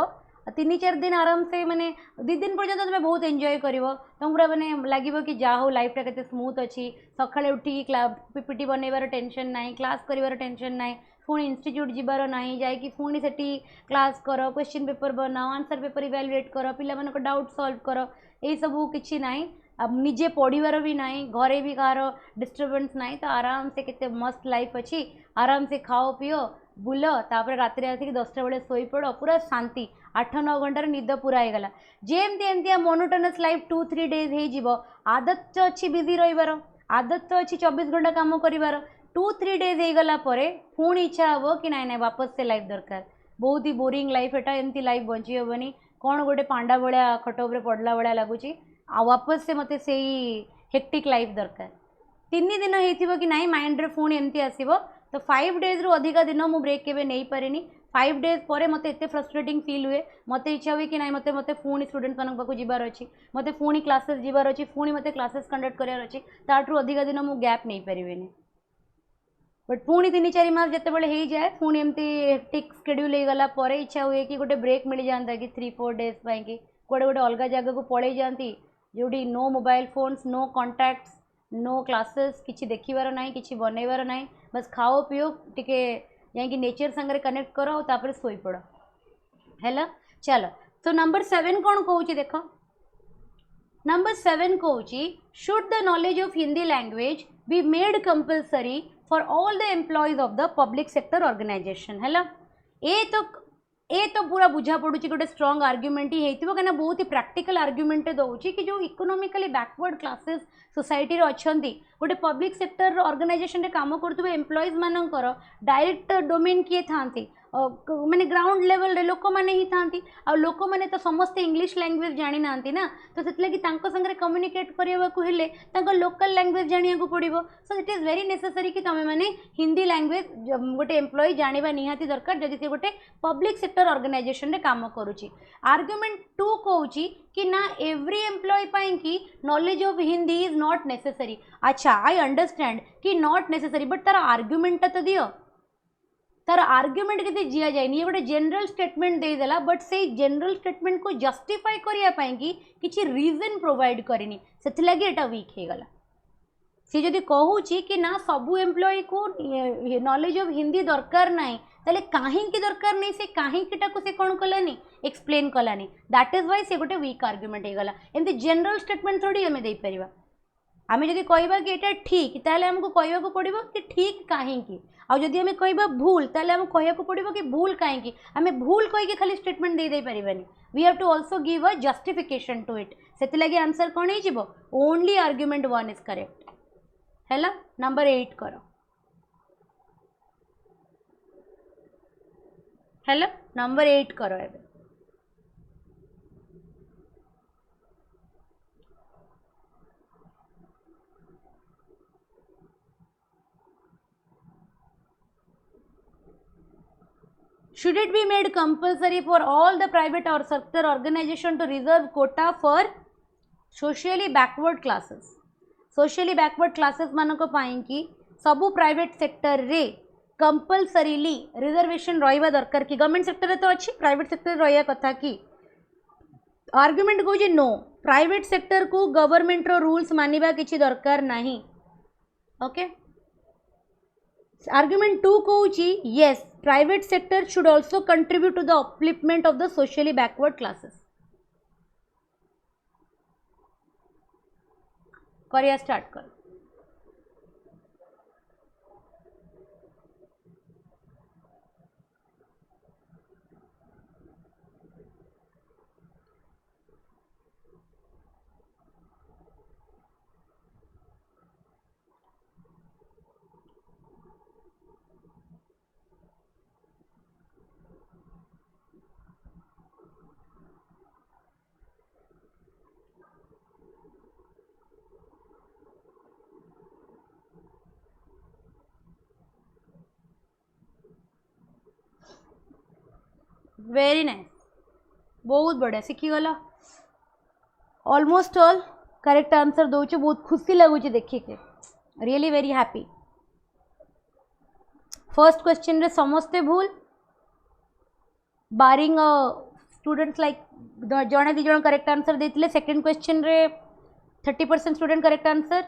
3-4 दिन आराम से माने 2 दिन पर्यंत तुम्हें बहुत एंजॉय करिवो तुम पूरा माने लागिवो कि जा हो लाइफ टा केते स्मूथ अछि सकाळे उठी पीपीटी बनैबार टेंशन नाही क्लास करिवार टेंशन नाही पुणी इंस्टीट्यूट जीवार नाही जाय कि पुणी सेठी क्लास करो क्वेश्चन पेपर बनाओ आंसर पेपर इवैल्यूएट करो पिला मानको डाउट सॉल्व करो ए सब किछि नाही अब निजे पढ़ीबार भी नाही घरे भी कार डिस्टर्बेंस नाही तो आराम से केते मस्त लाइफ अच्छी आराम से खाओ पियो बुल तापर राति आसिक 10टा बेले शोई पड़ पूरा शांति 8-9 घंटार निद पूरा हो गला जेमती एमती मोनोटोनस लाइफ 2-3 डेज हो आदत तो अच्छी बिजी रहिबार आदत तो अच्छी 24 घंटा काम करिवार 2-3 डेज हो गला परे पुणी इच्छा हम कि नाई नाई वापस से लाइफ दरकार बहुत ही बोरिंग लाइफ एटा एमती लाइफ बंची हेबनी कौन गोटे पांडा भाया खट उपर पड़ला भाया लगुच आ वापस से मते से हेक्टिक लाइफ दरकार 3 दिन होइथिबो कि नाई माइंड रे पुणी एमती आसीबो तो 5 डेज रु अधिका दिन मु ब्रेक केबे नहीं पारिनी 5 डेज पर मते एते फ्रस्ट्रेटिंग फील हुए मते इच्छा हुए कि नाई मते मते पुणी स्टूडेंट्स मानक पाखु जिबार अछि मते पुणी क्लासेस जिबार अछि पुणी मते क्लासेस कंडक्ट करियार अछि ताठु अधिका दिन मु गैप नहीं परिबेनी बट पुणी 3-4 मास जते बेले हे जाए पुणी एमती हेक्टिक शेड्यूल हे गला परे इच्छा हुए कि गोटे ब्रेक मिल जांता कि 3-4 डेज पई कि कोडे गोटे अलग जगह को पळै जांती जोड़ी no mobile phones no contacts no classes किसी देखिबार नाही किसी बनैबार नाही बस खाओ पियो टिके जाइए नेचर संगे कनेक्ट करो और तापर सोई पड़ है चलो तो नंबर 7 कौन कहूँ देख नंबर 7 कहूँ should the knowledge of Hindi language be made compulsory for all the employees of the public sector organisation है ए तो पूरा बुझा पड़ू गोटे स्ट्रॉन्ग आर्ग्युमेंट ही होती कहीं बहुत ही प्रैक्टिकल आर्ग्युमेंट दौर कि जो इकोनॉमिकली बैकवर्ड क्लासेस सोसाइटी अच्छा गोटे पब्लिक सेक्टर ऑर्गेनाइजेशन काम कर एम्प्लॉइज मानकर डायरेक्ट डोमेन किए था माने ग्राउंड लेवल रे लोक माने ही थांती आ लोक माने तो समस्त इंग्लिश लैंग्वेज जानी नांती ना तो सेतले कि तांको संगे कम्युनिकेट करिया को हेले तांको लोकल लैंग्वेज जानिया को पड़िबो so it is very necessary कि तमे माने हिंदी लैंग्वेज गोटे एम्प्लॉय जानिबा निहाती दरकार जदि से गोटे पब्लिक सेक्टर ऑर्गेनाइजेशन रे काम करूची आर्गुमेंट 2 कहूची कि ना एवरी एम्प्लॉय पाई कि knowledge of Hindi is not necessary अच्छा आई अंडरस्टैंड कि नॉट नेसेसरी बट तार आर्गुमेंट तो दियो तार आर्ग्युमेंट के दिया जाए ये गोटे जनरल स्टेटमेंट देदेला बट से जनरल स्टेटमेंट को जस्टिफाई करने किसी रीजन प्रोवाइड करनी से लगी एटा वीक हो गला सी जदि कहूँ कि ना सबू एम्प्लॉय को नॉलेज ऑफ हिंदी दरकार ना ताले कहीं दरकार नहीं से कहीं से कौन कलानी एक्सप्लेन कलानी दैट इज वाई से गोटे वीक आर्ग्युमेंट हो गला एमती जनरल स्टेटमेंट थोड़ी आम दे पार आम जब कहवा कि यहाँ ठीक ताले हमको कहवा पड़ो कि ठीक कहीं आदि आम कह भूल ताले आम कहवा पड़ो कि भूल कहीं आम भूल कहीकि खाली स्टेटमेंट दे दे पारानी we have to also give a justification to it से लगे आंसर कौन हो ओनली आर्ग्युमेंट 1 इज करेक्ट है नंबर 8 कर है नंबर 8 कर ए should it be made compulsory for all the private or sector organization to reserve quota for socially backward classes socially backward classes मानक पाई कि सबू प्राइवेट सेक्टर रे कंपलसरीली रिजर्वेशन रहिबा दरकार कि गवर्नमेंट सेक्टर तो अच्छी प्राइवेट सेक्टर रहिया कथा कि आर्गुमेंट कहूँ नो प्राइवेट सेक्टर को गवर्नमेंट रो रूल्स मानिबा किछि दरकार नहीं ओके आर्गुमेंट 2 कहूँ yes private sector should also contribute to the upliftment of the socially backward classes करिया स्टार्ट कर वेरी नाइस, बहुत बढ़िया शिखीगल। ऑलमोस्ट ऑल करेक्ट आंसर दौच, बहुत खुशी लगुच देखिए, really very happy. First question रे समस्ते भूल, बारिंग स्टूडेंट्स लाइक जड़े दी जन करेक्ट आंसर देते। सेकेंड क्वेश्चन रे 30% student correct answer,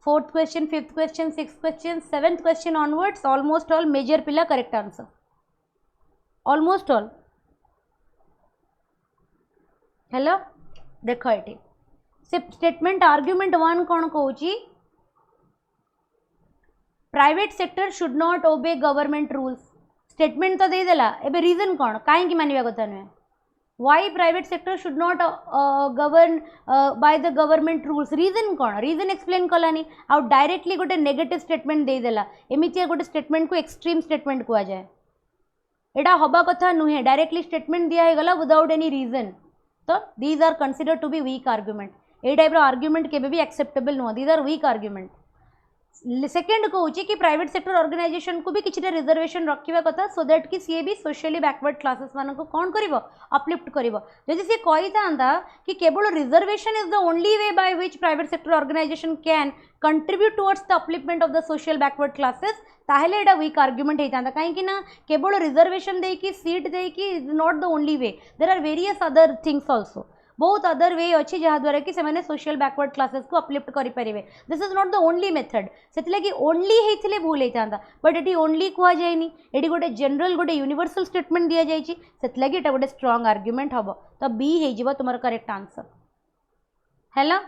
fourth question, fifth question, six question, seventh question onwards almost all major पिला correct answer, almost all. Hello देख ये से स्टेटमेंट आर्ग्युमेंट वन कौन कहूँ, private sector should not obey government rules. Statement तो देदेला, एबे reason कौन कहीं मानवा कथा नुहे, why private sector should not govern by the government rules, reason कौन, रीजन एक्सप्लेन कलानी आउ डायरेक्टली गोटे नेगेटिव स्टेटमेंट देदेला। एमती गोटे स्टेटमेंट को एक्सट्रीम स्टेटमेंट कह जाए, एटा हवा कथा नुहे, डायरेक्टली स्टेटमेंट दिया गला विदाउट एनी रीजन, तो these are consider to be weak argument. ए टाइप आर्ग्युमेंट केबे भी एक्सेप्टेबल नुह, these are weak argument. Second कहूँ कि प्राइवेट सेक्टर ऑर्गेनाइजेशन को भी किसी रिजर्वेशन रखा कथा, सो दैट कि सी भी सोशली बैकवर्ड क्लासेस मान को कौन कर अपलिफ्ट कर, जदि सी कही था कि केवल reservation is the only way by which private sector organization can contribute towards the upliftment of the social backward classes, ताहले एटा वीक आर्ग्युमेंट होता था। कहीं केवल रिजर्वेशन देकी सीट देकी is not the only way, there are various other things also, बहुत other way अच्छी जहाँद्वारा कि से सोशल बैकवर्ड क्लासेस को अपलिफ्ट करेंगे। This is not the only method, से ओनली होते भूल होता, बट ये ओनली कह जाए, ये गोटे जनरल गोटे यूनिवर्सल स्टेटमेंट दि जाए, से गोटे स्ट्रॉन्ग आर्ग्युमेंट हम, तो बी हो तुम करेक्ट आंसर है।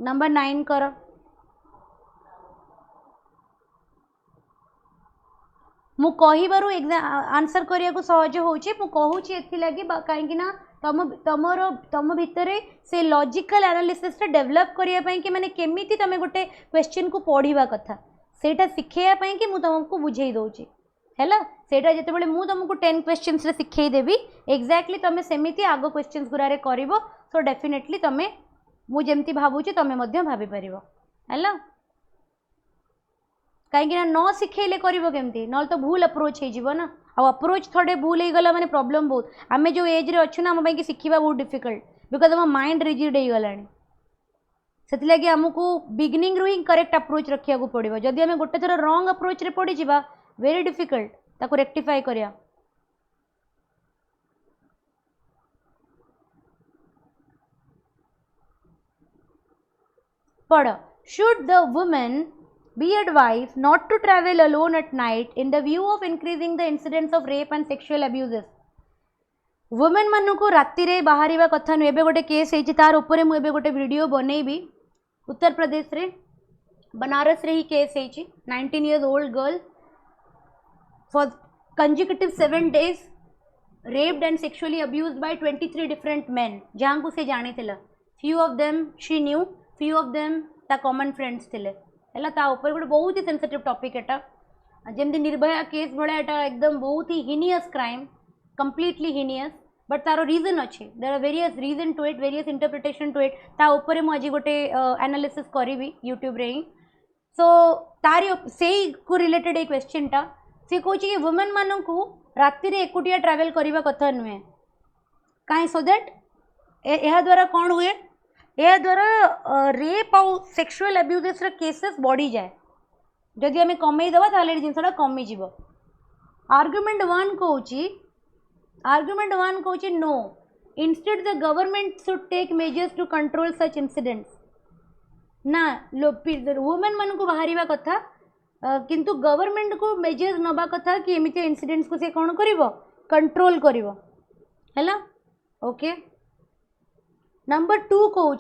नंबर 9 कर, मु कहिबारु आंसर करिया को सहज होची, मु कहूची एथिलागी कहीं तुम भितर से लॉजिकल एनालिसिस रे डेवलप करिया पई कि माने केमिति तमे गोटे क्वेश्चन को पढ़िबा कथा, सेटा सिखेया पई कि मु तुमको बुझेई दउची हैला। सेटा जते बेले मु तुमको 10 क्वेश्चंस रे सिखेई देबी, एक्जेक्टली तमे सेमिति आगो क्वेश्चंस गुरा रे करिवो, सो डेफिनेटली तमे मु जेमति भाबुची तमे मध्य भाबी परिवो हैला। कहीं न शिखेले करमती ना तो भूल अप्रोच हो ना, आ अप्रोच थोड़े भूल हो गला माने प्रॉब्लम बहुत। आम जो एज रे अच्छे ना आम कि शिखा बहुत डिफिकल्ट, बिकज आम माइंड रिजिड हो गला, से लगी आमको बिगिनिंग रू ही करेक्ट अप्रोच रखा पड़ो। जदि आम गोटे थर रंग अप्रोच रे पड़ी जा, वेरी डिफिकल्ट ताको रेक्टिफाई करिया। पढ़, should the women be advised not to travel alone at night in the view of increasing the incidence of rape and sexual abuses। Women मान को राति रे बाहर कथा नुहे, एबे गोटे केस होती तार उपरे मु एबे गोटे वीडियो बनैबी। उत्तर प्रदेश रे बनारस रे ही केस होती, 19 years old girl for consecutive 7 days raped and sexually abused by 23 different men, जहाँ को से जाने थिला। few of them she knew, few of them ता common friends थिले है। गोटे बहुत ही सेंसिटिव टॉपिक एटा, जमती निर्भया केस भाया एटा एकदम बहुत ही heinous crime, completely heinous, but तार रीजन अच्छे, there are various reason to it, various interpretation to it. ताऊपर मुझे गोटे एनालिसिस करी यूट्यूब रे ही, सो तारी से को रिलेटेड ये क्वेश्चन टा सी कहूँ कि वुमेन मान को राति रे एकुटिया ट्रैवल करने कथा नुहे, कहीं सो दैट यह द्वारा कौन हुए, यह द्वारा रेप आउ सेक्सुअल अब्यूजेस केसेस बढ़ी जाए। जदि आम कमेदेवा ताले जिनसा कमिज। आर्ग्युमेंट वन कहूँ no, instead the government should take measures to control such incidents. ना वुमेन मान को बाहर कथा, किंतु गवर्नमेंट को मेजर्स नवा कथा कि एमती इंसिडेंट्स को से कौन करिवो, कंट्रोल करिवो हैला। ओके, नंबर 2 कहूँ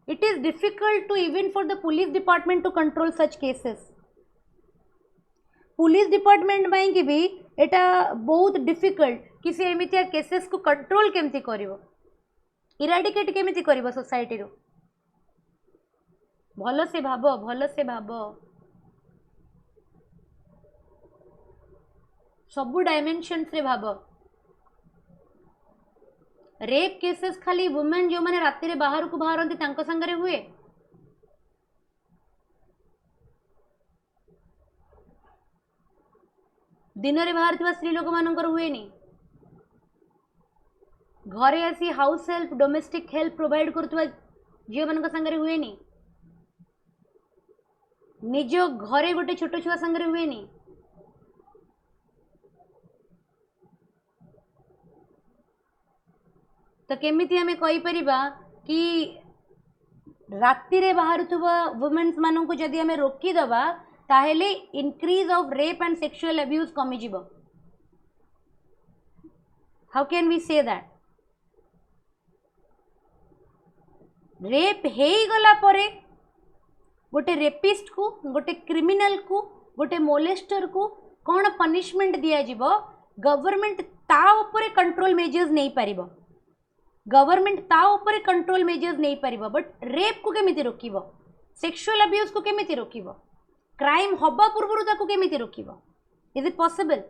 it is difficult to even for the police department to control such cases. Police department में कि भी एटा बहुत डिफिकल्ट कि से एमितिया केसेस को कंट्रोल केमती करिवो, इराडिकेट केमती करिवो सोसाइटी रो। भल से भाब सबु डायमेंशन्स रे भाब। रेप केसेस खाली वुमेन जो मैंने राति रे बाहर को बाहरती तांको संगरे हुए, दिन में बाहर थी स्त्री लोक मानकर हुए नहीं घरे आसी house help domestic help provide करुवा झील मान सागर हुए नहीं निज घरे गोटे छोट छुआ सागर हुए नहीं तो केमिति आमे कहि परिबा कि राति रे बाहर वुमेन्स मानन को जदि आमे रोकी दबा ताहेले increase of rape and sexual abuse कमी जिवो how can we say that rape हे गला परे गोटे रेपिस्ट को गोटे क्रिमिनल को गोटे मोलेस्टर को कौन पनिशमेंट दिया जिवो गवर्नमेंट ता ऊपर कंट्रोल मेजर्स नहीं पारिबो गवर्नमेंट ता ऊपर कंट्रोल मेजर्स नहीं पारिबो बट रेप को केमिति रोकिबो सेक्सुअल अब्यूज को केमिति रोकिबो क्राइम हबा पूर्वरु ताको केमिति रोकिबो is it possible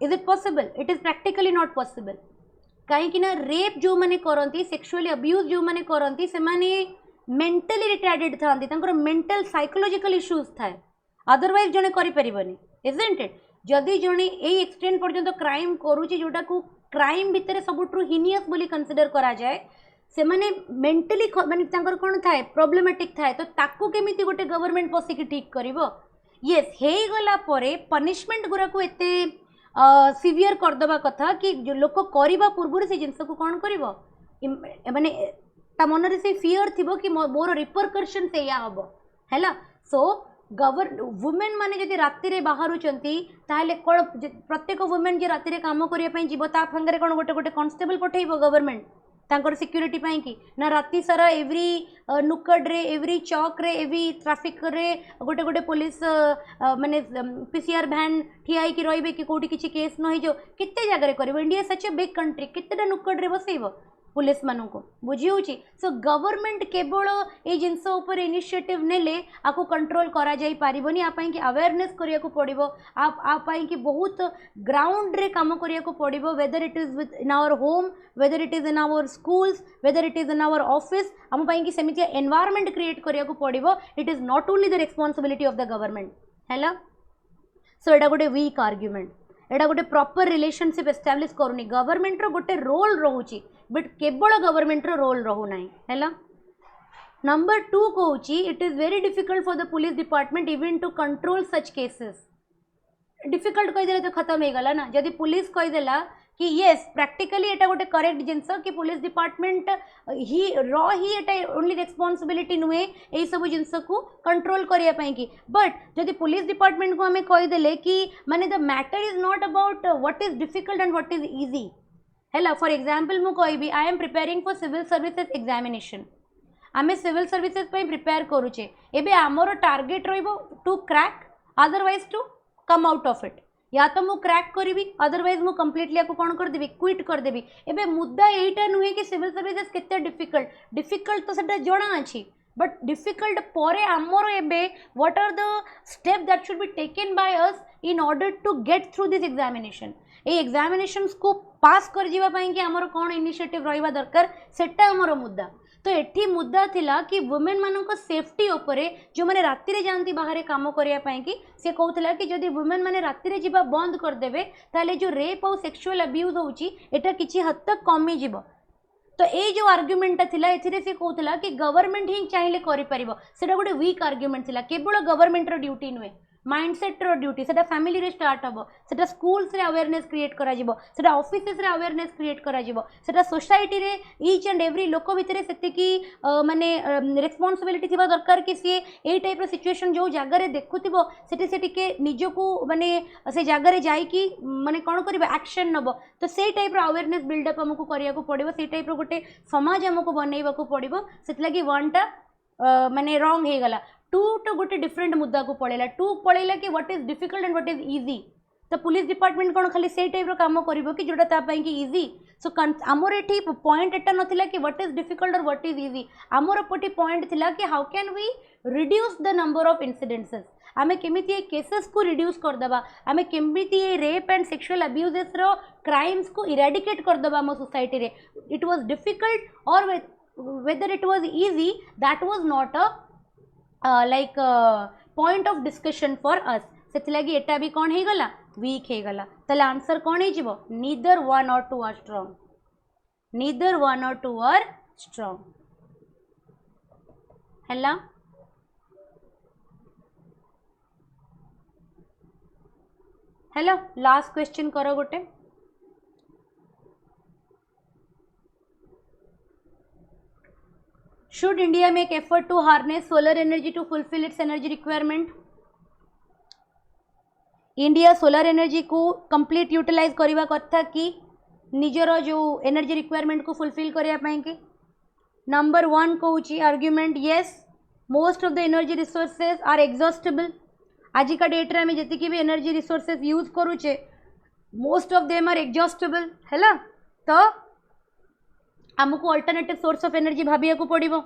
is it possible it is practically not possible कहीं ना रेप जो माने करंती सेक्सुअली अब्यूज जो माने करंती से माने मेंटली रिटार्डेड थांती तांकर मेंटल साइकोलॉजिकल इश्यूज थाए अदरवाइज जने करि परिबनी इजंट इट जदि जने ए एक्सटेंड पर्यंत क्राइम करूची जोटा को क्राइम भितर सबुठु हिनियस बोली कंसीडर करा जाए से माने मेंटली माने तांकर कोन थाए प्रॉब्लमेटिक थाए तो ताकू केमिति गोटे गवर्नमेंट पसी की ठीक करिवो यस हे गला परे पनिशमेंट गुरा को एते सिवियर कर दबा कथा कि जो लोक करबा पूर्व से जिनस को कौन करिवो माने ता मन रे से फियर थिबो कि मोर रिपरकशन से या हबो हैला सो वुमेन माने जदि राति रे बाहरुचंती ताहले कोन प्रत्येक वुमेन जे राति रे काम करिया पई जीवो ता फंगरे कोन गोटे गोटे कांस्टेबल पठेइबो गवर्नमेंट तांकर सिक्योरिटी पाई कि ना राति सारा एवरी नुकड रे एवरी चौक रे एवरी ट्रैफिक रे गोटे गोटे पुलिस माने पीसीआर वैन ठियाई कि रहिबे कि कोठी किछि केस न हो केते जगह रे करबो India such a big country केतेटा नुकड रे बसैबो पुलिस मानू को बुझी होची सो गवर्नमेंट केवल ए जिनस ऊपर इनिशिएटिव नेले आपको कंट्रोल करा जाई पारिबनी आपई कि अवेयरनेस करिया को पड़िबो आपई कि बहुत ग्राउंड रे काम करिया को पड़िबो whether it is within our home whether it is in our schools whether it is in our office हम पई कि सेमिति एनवायरनमेंट क्रिएट करिया को पड़िबो it is not only the responsibility of the government हैला सो एटा गोटे वीक आर्गुमेंट एटा गोटे प्रॉपर रिलेशनशिप एस्टैब्लिश करूनी गवर्नमेंट रो गोटे रोल रहूची बट केवल गवर्नमेंट रो रोल रहू नाही हैला number 2 कहूची it is very difficult for the police department even to control such cases difficult कहि देले तो खत्म हे गला ना जदि पुलिस कहि देला कि येस प्रैक्टिकली एटा गोटे करेक्ट जिनस कि पुलिस डिपार्टमेंट ही एटा ओनली रिस्पांसिबिलिटी नुहे एई सब जिनस को कंट्रोल करिया पई कि बट जदि पुलिस डिपार्टमेंट को हमें कहि देले कि माने the matter is not about what is difficult and what is easy हैला फॉर एग्जांपल मु कहबी I am preparing for civil services examination आमे सिविल सर्विसेज पई प्रिपेयर करूचे एबे हमरो टारगेट रहइबो to crack otherwise to come out of it या तो मु क्रैक करी अदरवाइज मु कंप्लीटली आपको कौन कर देबी क्विट कर देबी एबे मुद्दा एटा नुहे कि सिविल सर्विसेज केते डिफिकल्ट तो सेटा जणा अछि बट डिफिकल्ट परे आमर एबे what are the step that should be taken by us in order to get through this examination ए एग्जामिनेशन को पास कर जीवा पई कि हमर कोन इनिशिएटिव रहिबा दरकार सेटा हमर मुद्दा तो एठी मुद्दा थिला कि वुमेन मानक सेफ्टी उपरे जो माने राति रे जानती बाहर काम करिया पई कि से कहउतला कि जदि वुमेन माने राति रे जीवा बंद कर देबे ताले जो रेप और सेक्सुअल अब्यूज होउची एटा किछि हद तक कमी जीवो तो ए जो आर्गुमेंट थिला एथिरे से कहउतला कि गवर्नमेंट ही चाहिले करि परिबो सेटा गोटे वीक आर्गुमेंट थिला केवल गवर्नमेंट रो ड्यूटी नुहे माइंडसेट रो ड्यूटी सेटा फैमिली रे स्टार्ट हबो सेटा स्कूल्स रे अवेयरनेस क्रिएट करा जिवो सेटा ऑफिसेस रे अवेयरनेस क्रिएट करा जिवो सेटा सोसाइटी रे ईच एंड एवरी लोक भितरे सेते की माने रिस्पांसिबिलिटी थिबा दरकार कि से ए टाइप रो सिचुएशन जो जागा रे देखुथिबो सेटे से टिके निजको माने से जागा रे जाई कि माने कोन करबो एक्शन नबो तो से टाइप रो अवेयरनेस बिल्ड अप हमकु करिया को पड़िबो से टाइप रो गोटे समाज हमकु बनैबा को पड़िबो सेत लागि वनटा माने रॉन्ग हे गला टू तो गोटे डिफरेंट मुद्दा को पड़ेला टू पड़ेला कि what is difficult and what is easy तो पुलिस डिपार्टमेंट कौन खाली से टाइप रो काम करिवो कि जोटा ता पई कि इजी सो आमर एठी पॉइंट एटा नथिला कि व्हाट इज डिफिकल्ट और व्हाट इज इजी आमर पटी पॉइंट थिला कि how can we reduce the number of incidences आमे केमिति ए केसेस को रिड्यूस कर दबा आमे केमिति ए रेप एंड सेक्सुअल अब्यूजेस रो क्राइम्स को इरेडिकेट कर दबा हम सोसाइटी रे इट वाज डिफिकल्ट और whether it was easy, that was not a like point of discussion for us. सेथिलागी एटा भी कौन हे गला वीक हे गला. तले आंसर कौन हे जिवो neither one or two are strong. neither one or two are strong. हैला hello last question करो गोटे. Should India make effort to harness solar energy to fulfill its energy requirement? India solar energy को complete utilise करवा कथा कि निजर जो energy requirement को फुलफिल करने कि. नंबर 1 कहूँ argument yes most of the energy resources are exhaustible. आज का डेट रे जी भी एनर्जी रिसोर्सेज यूज करुचे most of them are exhaustible है. तो आमको अल्टरनेटिव सोर्स ऑफ एनर्जी भाविया को पड़ो.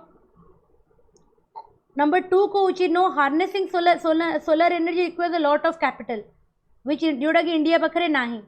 नंबर 2 कहूँ no harnessing solar energy requires a lot of capital which जोड़ा कि इंडिया पाखे नाही.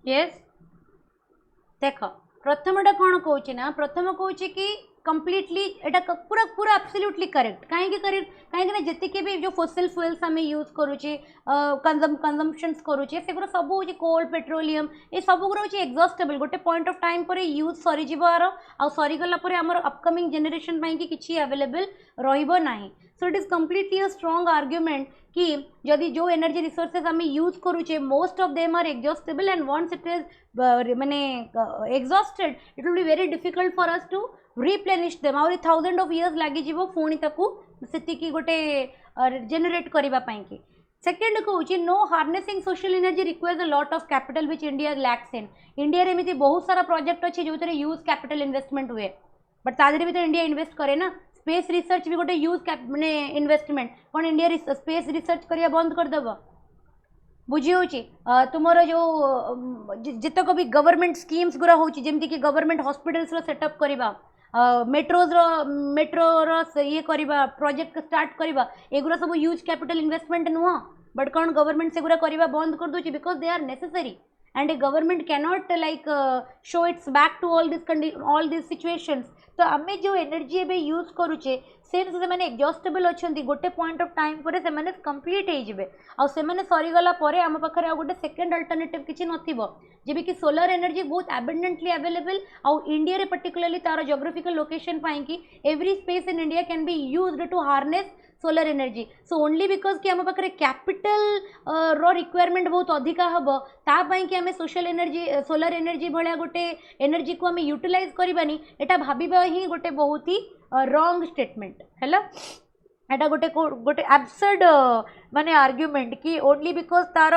यस देख प्रथमटा कौन कहूँ ना प्रथम कहूँ कि कंप्लीटली एटा पूरा पूरा एब्सोल्युटली करेक्ट. कहीं करेक्ट कहीं जी भी जो फोसिल फ्यूल्स आम यूज करुचे कंजम्पशंस करुचे से सब हूँ कोल पेट्रोलियम ये सब हूँ एग्जॉस्टेबल गोटे पॉइंट ऑफ टाइम पर यूज सरीजार आ सरीगला आमर अपकमिंग जेनेरेशन कि किसी अवेलेबल रही. So it is completely a strong argument कि जदि जो एनर्जी रिसोर्सेज आम यूज करुचे most of them are exhaustible and once it is माने exhausted it will be very difficult for us to replenish them. आउरी 1000 of years लगी पुणी ताकू सेतिकी गोटे जेनेरेट करने की. सेकेंड कहूँ no harnessing social energy requires a lot of capital which India lacks in. India रे एमती बहुत सारा प्रोजेक्ट अच्छे जो यूज कैपिटल इन्वेस्टमेंट हुए बट तादरे भी तो इंडिया इन्वेस्ट करे ना. स्पेस रिसर्च भी गोटे यूज मैंने इन्वेस्टमेंट कौन इंडिया स्पेस रिसर्च करिया बंद करदेव बुझी हो तुम जो जितक भी गवर्नमेंट स्कीम्स गुरा हो जमीक कि गवर्नमेंट हॉस्पिटल्स रो सेटअप करवा मेट्रोर ये करवा प्रोजेक्ट स्टार्ट करवा एगुरा सब यूज कैपिटल इन्वेस्टमेंट नुह बट कौन गवर्नमेंट से गुरा करवा बंद कर दूसरी because they are necessary and a government cannot like show its back to all these situations. तो आम जो एनर्जी एबे यूज करुचे से मैंने एग्जॉस्टेबल अच्छा गोटे पॉइंट ऑफ टाइम पर से कंप्लीट हो सरीगला आम पाखे गोटे सेकेंड अल्टरनेटिव किसी नथिबो जेबी कि सोलर एनर्जी बहुत एबंडेंटली अवेलेबल आउ इंडिया रे पर्टिकुलरली तार जियोग्राफिकल लोकेशन पाई कि every space in India can be used to harness solar energy. So only because कि आम पाखे कैपिटल रो रिक्वायरमेंट बहुत अधिका हम तापाई कि आम सोलर एनर्जी भाया गोटे एनर्जी को आम यूटिलाइज करवानी एटा भाविबा ही गोटे बहुत ही रॉन्ग स्टेटमेंट है. एटा गोटे गोटे एब्सर्ड माने आर्ग्यूमेंट कि ओनली बिकॉज तार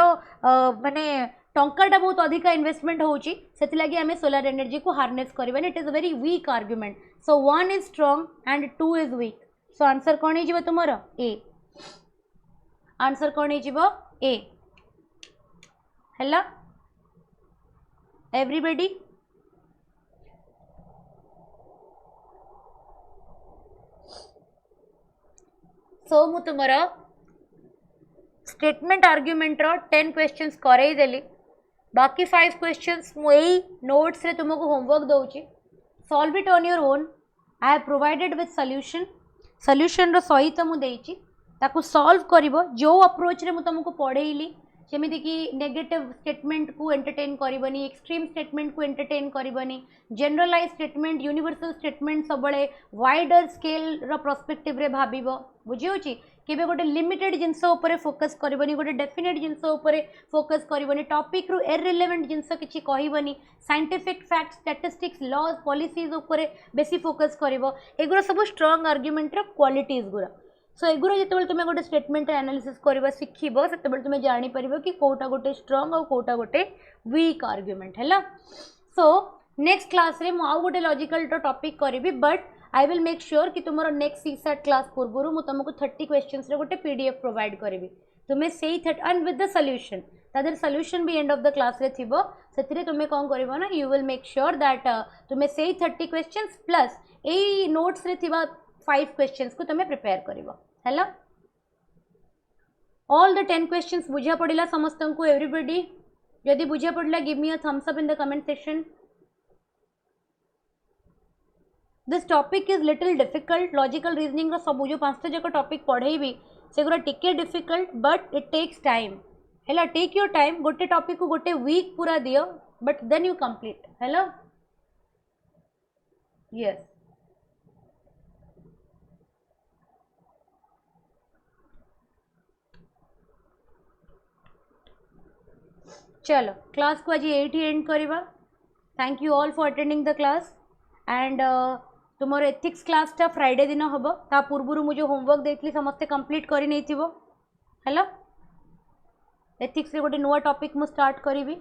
माने टंकाटा बहुत अधिका इन्वेस्टमेंट होची सेथिलागी आम सोलर एनर्जी को हार्नेस करवानी. It is a very weak argument. So 1 is strong and 2 is weak. So answer कौन हो तुमर ए. आंसर कौन हो ए है एवरीबॉडी. सो मु तुमर स्टेटमेंट आर्ग्यूमेंट रो 10 क्वेश्चंस करई देली. बाकी 5 क्वेश्चंस मु एई नोट्स रे तुमको होमवर्क दउची. Solve it on your own. I have provided with solution रो सहित मु देइची ताकू सॉल्व करिवो जो अप्रोच रे मु तुमको पढ़ेइली जेमिति कि नेगेटिव स्टेटमेंट को एंटरटेन करबनी एक्सट्रीम स्टेटमेंट को एंटरटेन करबनी जनरलाइज स्टेटमेंट यूनिवर्सल स्टेटमेंट सब वाइडर स्केल रो पर्सपेक्टिव रे भाबिबो बुझी होची केबे गोटे लिमिटेड जिनस ऊपर फोकस करबनी गोटे डेफिनेट जिनस ऊपर फोकस करबनी टॉपिक रु इररिलेवेंट जिनस किछि कहबनी scientific fact statistics laws policies ऊपर बेसी फोकस करबो एगुरा सब स्ट्रांग आर्गुमेंट रो क्वालिटीज गुरा सो एगुरा जेतेबेले तुमे गोटे स्टेटमेंट एनालिसिस करबा सिखिबो सेतेबेले तुमे जानि परिबो कि कोटा गोटे स्ट्रांग और कोटा गोटे वीक आर्गुमेंट हैला सो नेक्स्ट क्लास रे मु आउ गोटे लॉजिकल टॉपिक करिवि but I will make sure कि तुमरो नेक्स्ट सीसैट क्लास पूर्व मु तुमको 30 क्वेश्चंस रे गोटे पीडीएफ प्रोवाइड करिवि तुमे सेही and with the solution Tadar solution भी एंड ऑफ द क्लास रे थिबो सेतिरे तुमे कोन करिवो ना you will make sure that तुमे सेही 30 क्वेश्चंस प्लस ए नोट्स रे थिबा 5 क्वेश्चंस को तुमे प्रिपेयर करिवो हैला ऑल द 10 क्वेश्चंस बुझा पड़िला समस्तन को एवरीबॉडी यदि बुझा पड़िला give me a thumbs up in the comment section this topic is little difficult logical reasoning सब जो 5टा जाक टॉपिक पढ़ेबी सेगुरा टिके difficult but it takes time हैला टेक योर टाइम गोटे टॉपिक को गोटे वीक पूरा दियो बट देन यू कंप्लीट हैला यस चलो क्लास को आज एटी एंड करवा thank you all for attending the class and तुमर एथिक्स क्लासटा फ्राइडे दिन हम ता पूर्व मुझे होमवर्क देती समस्ते कंप्लीट कर नहीं थी हेलो एथिक्स रे गोटे नुआ टॉपिक मु स्टार्ट करी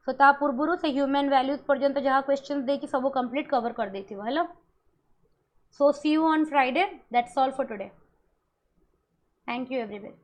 सो ता पूर्व से ह्यूमन वैल्यूज पर्यंत जहाँ क्वेश्चन देकी सब कंप्लीट कवर कर देती hello so see you on Friday that's all for today thank you everyone.